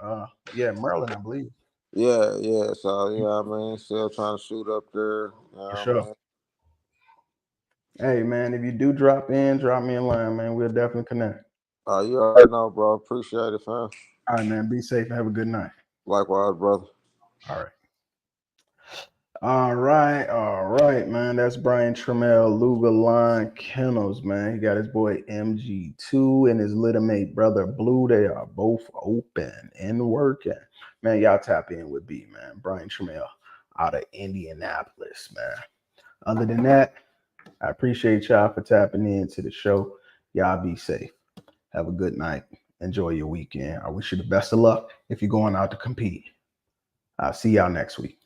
Yeah, Maryland, I believe. Yeah. So yeah, I mean, still trying to shoot up there. For I sure. mean, Hey man, if you do drop me a line, man. We'll definitely connect. you already know, bro. Appreciate it, fam. All right, man. Be safe and have a good night. Likewise, brother. All right. All right, man. That's Brian Trammell, Luga Line Kennels, man. He got his boy MG2 and his little mate brother Blue. They are both open and working. Man, y'all tap in with B, man. Brian Trammell out of Indianapolis, man. Other than that, I appreciate y'all for tapping into the show. Y'all be safe. Have a good night. Enjoy your weekend. I wish you the best of luck if you're going out to compete. I'll see y'all next week.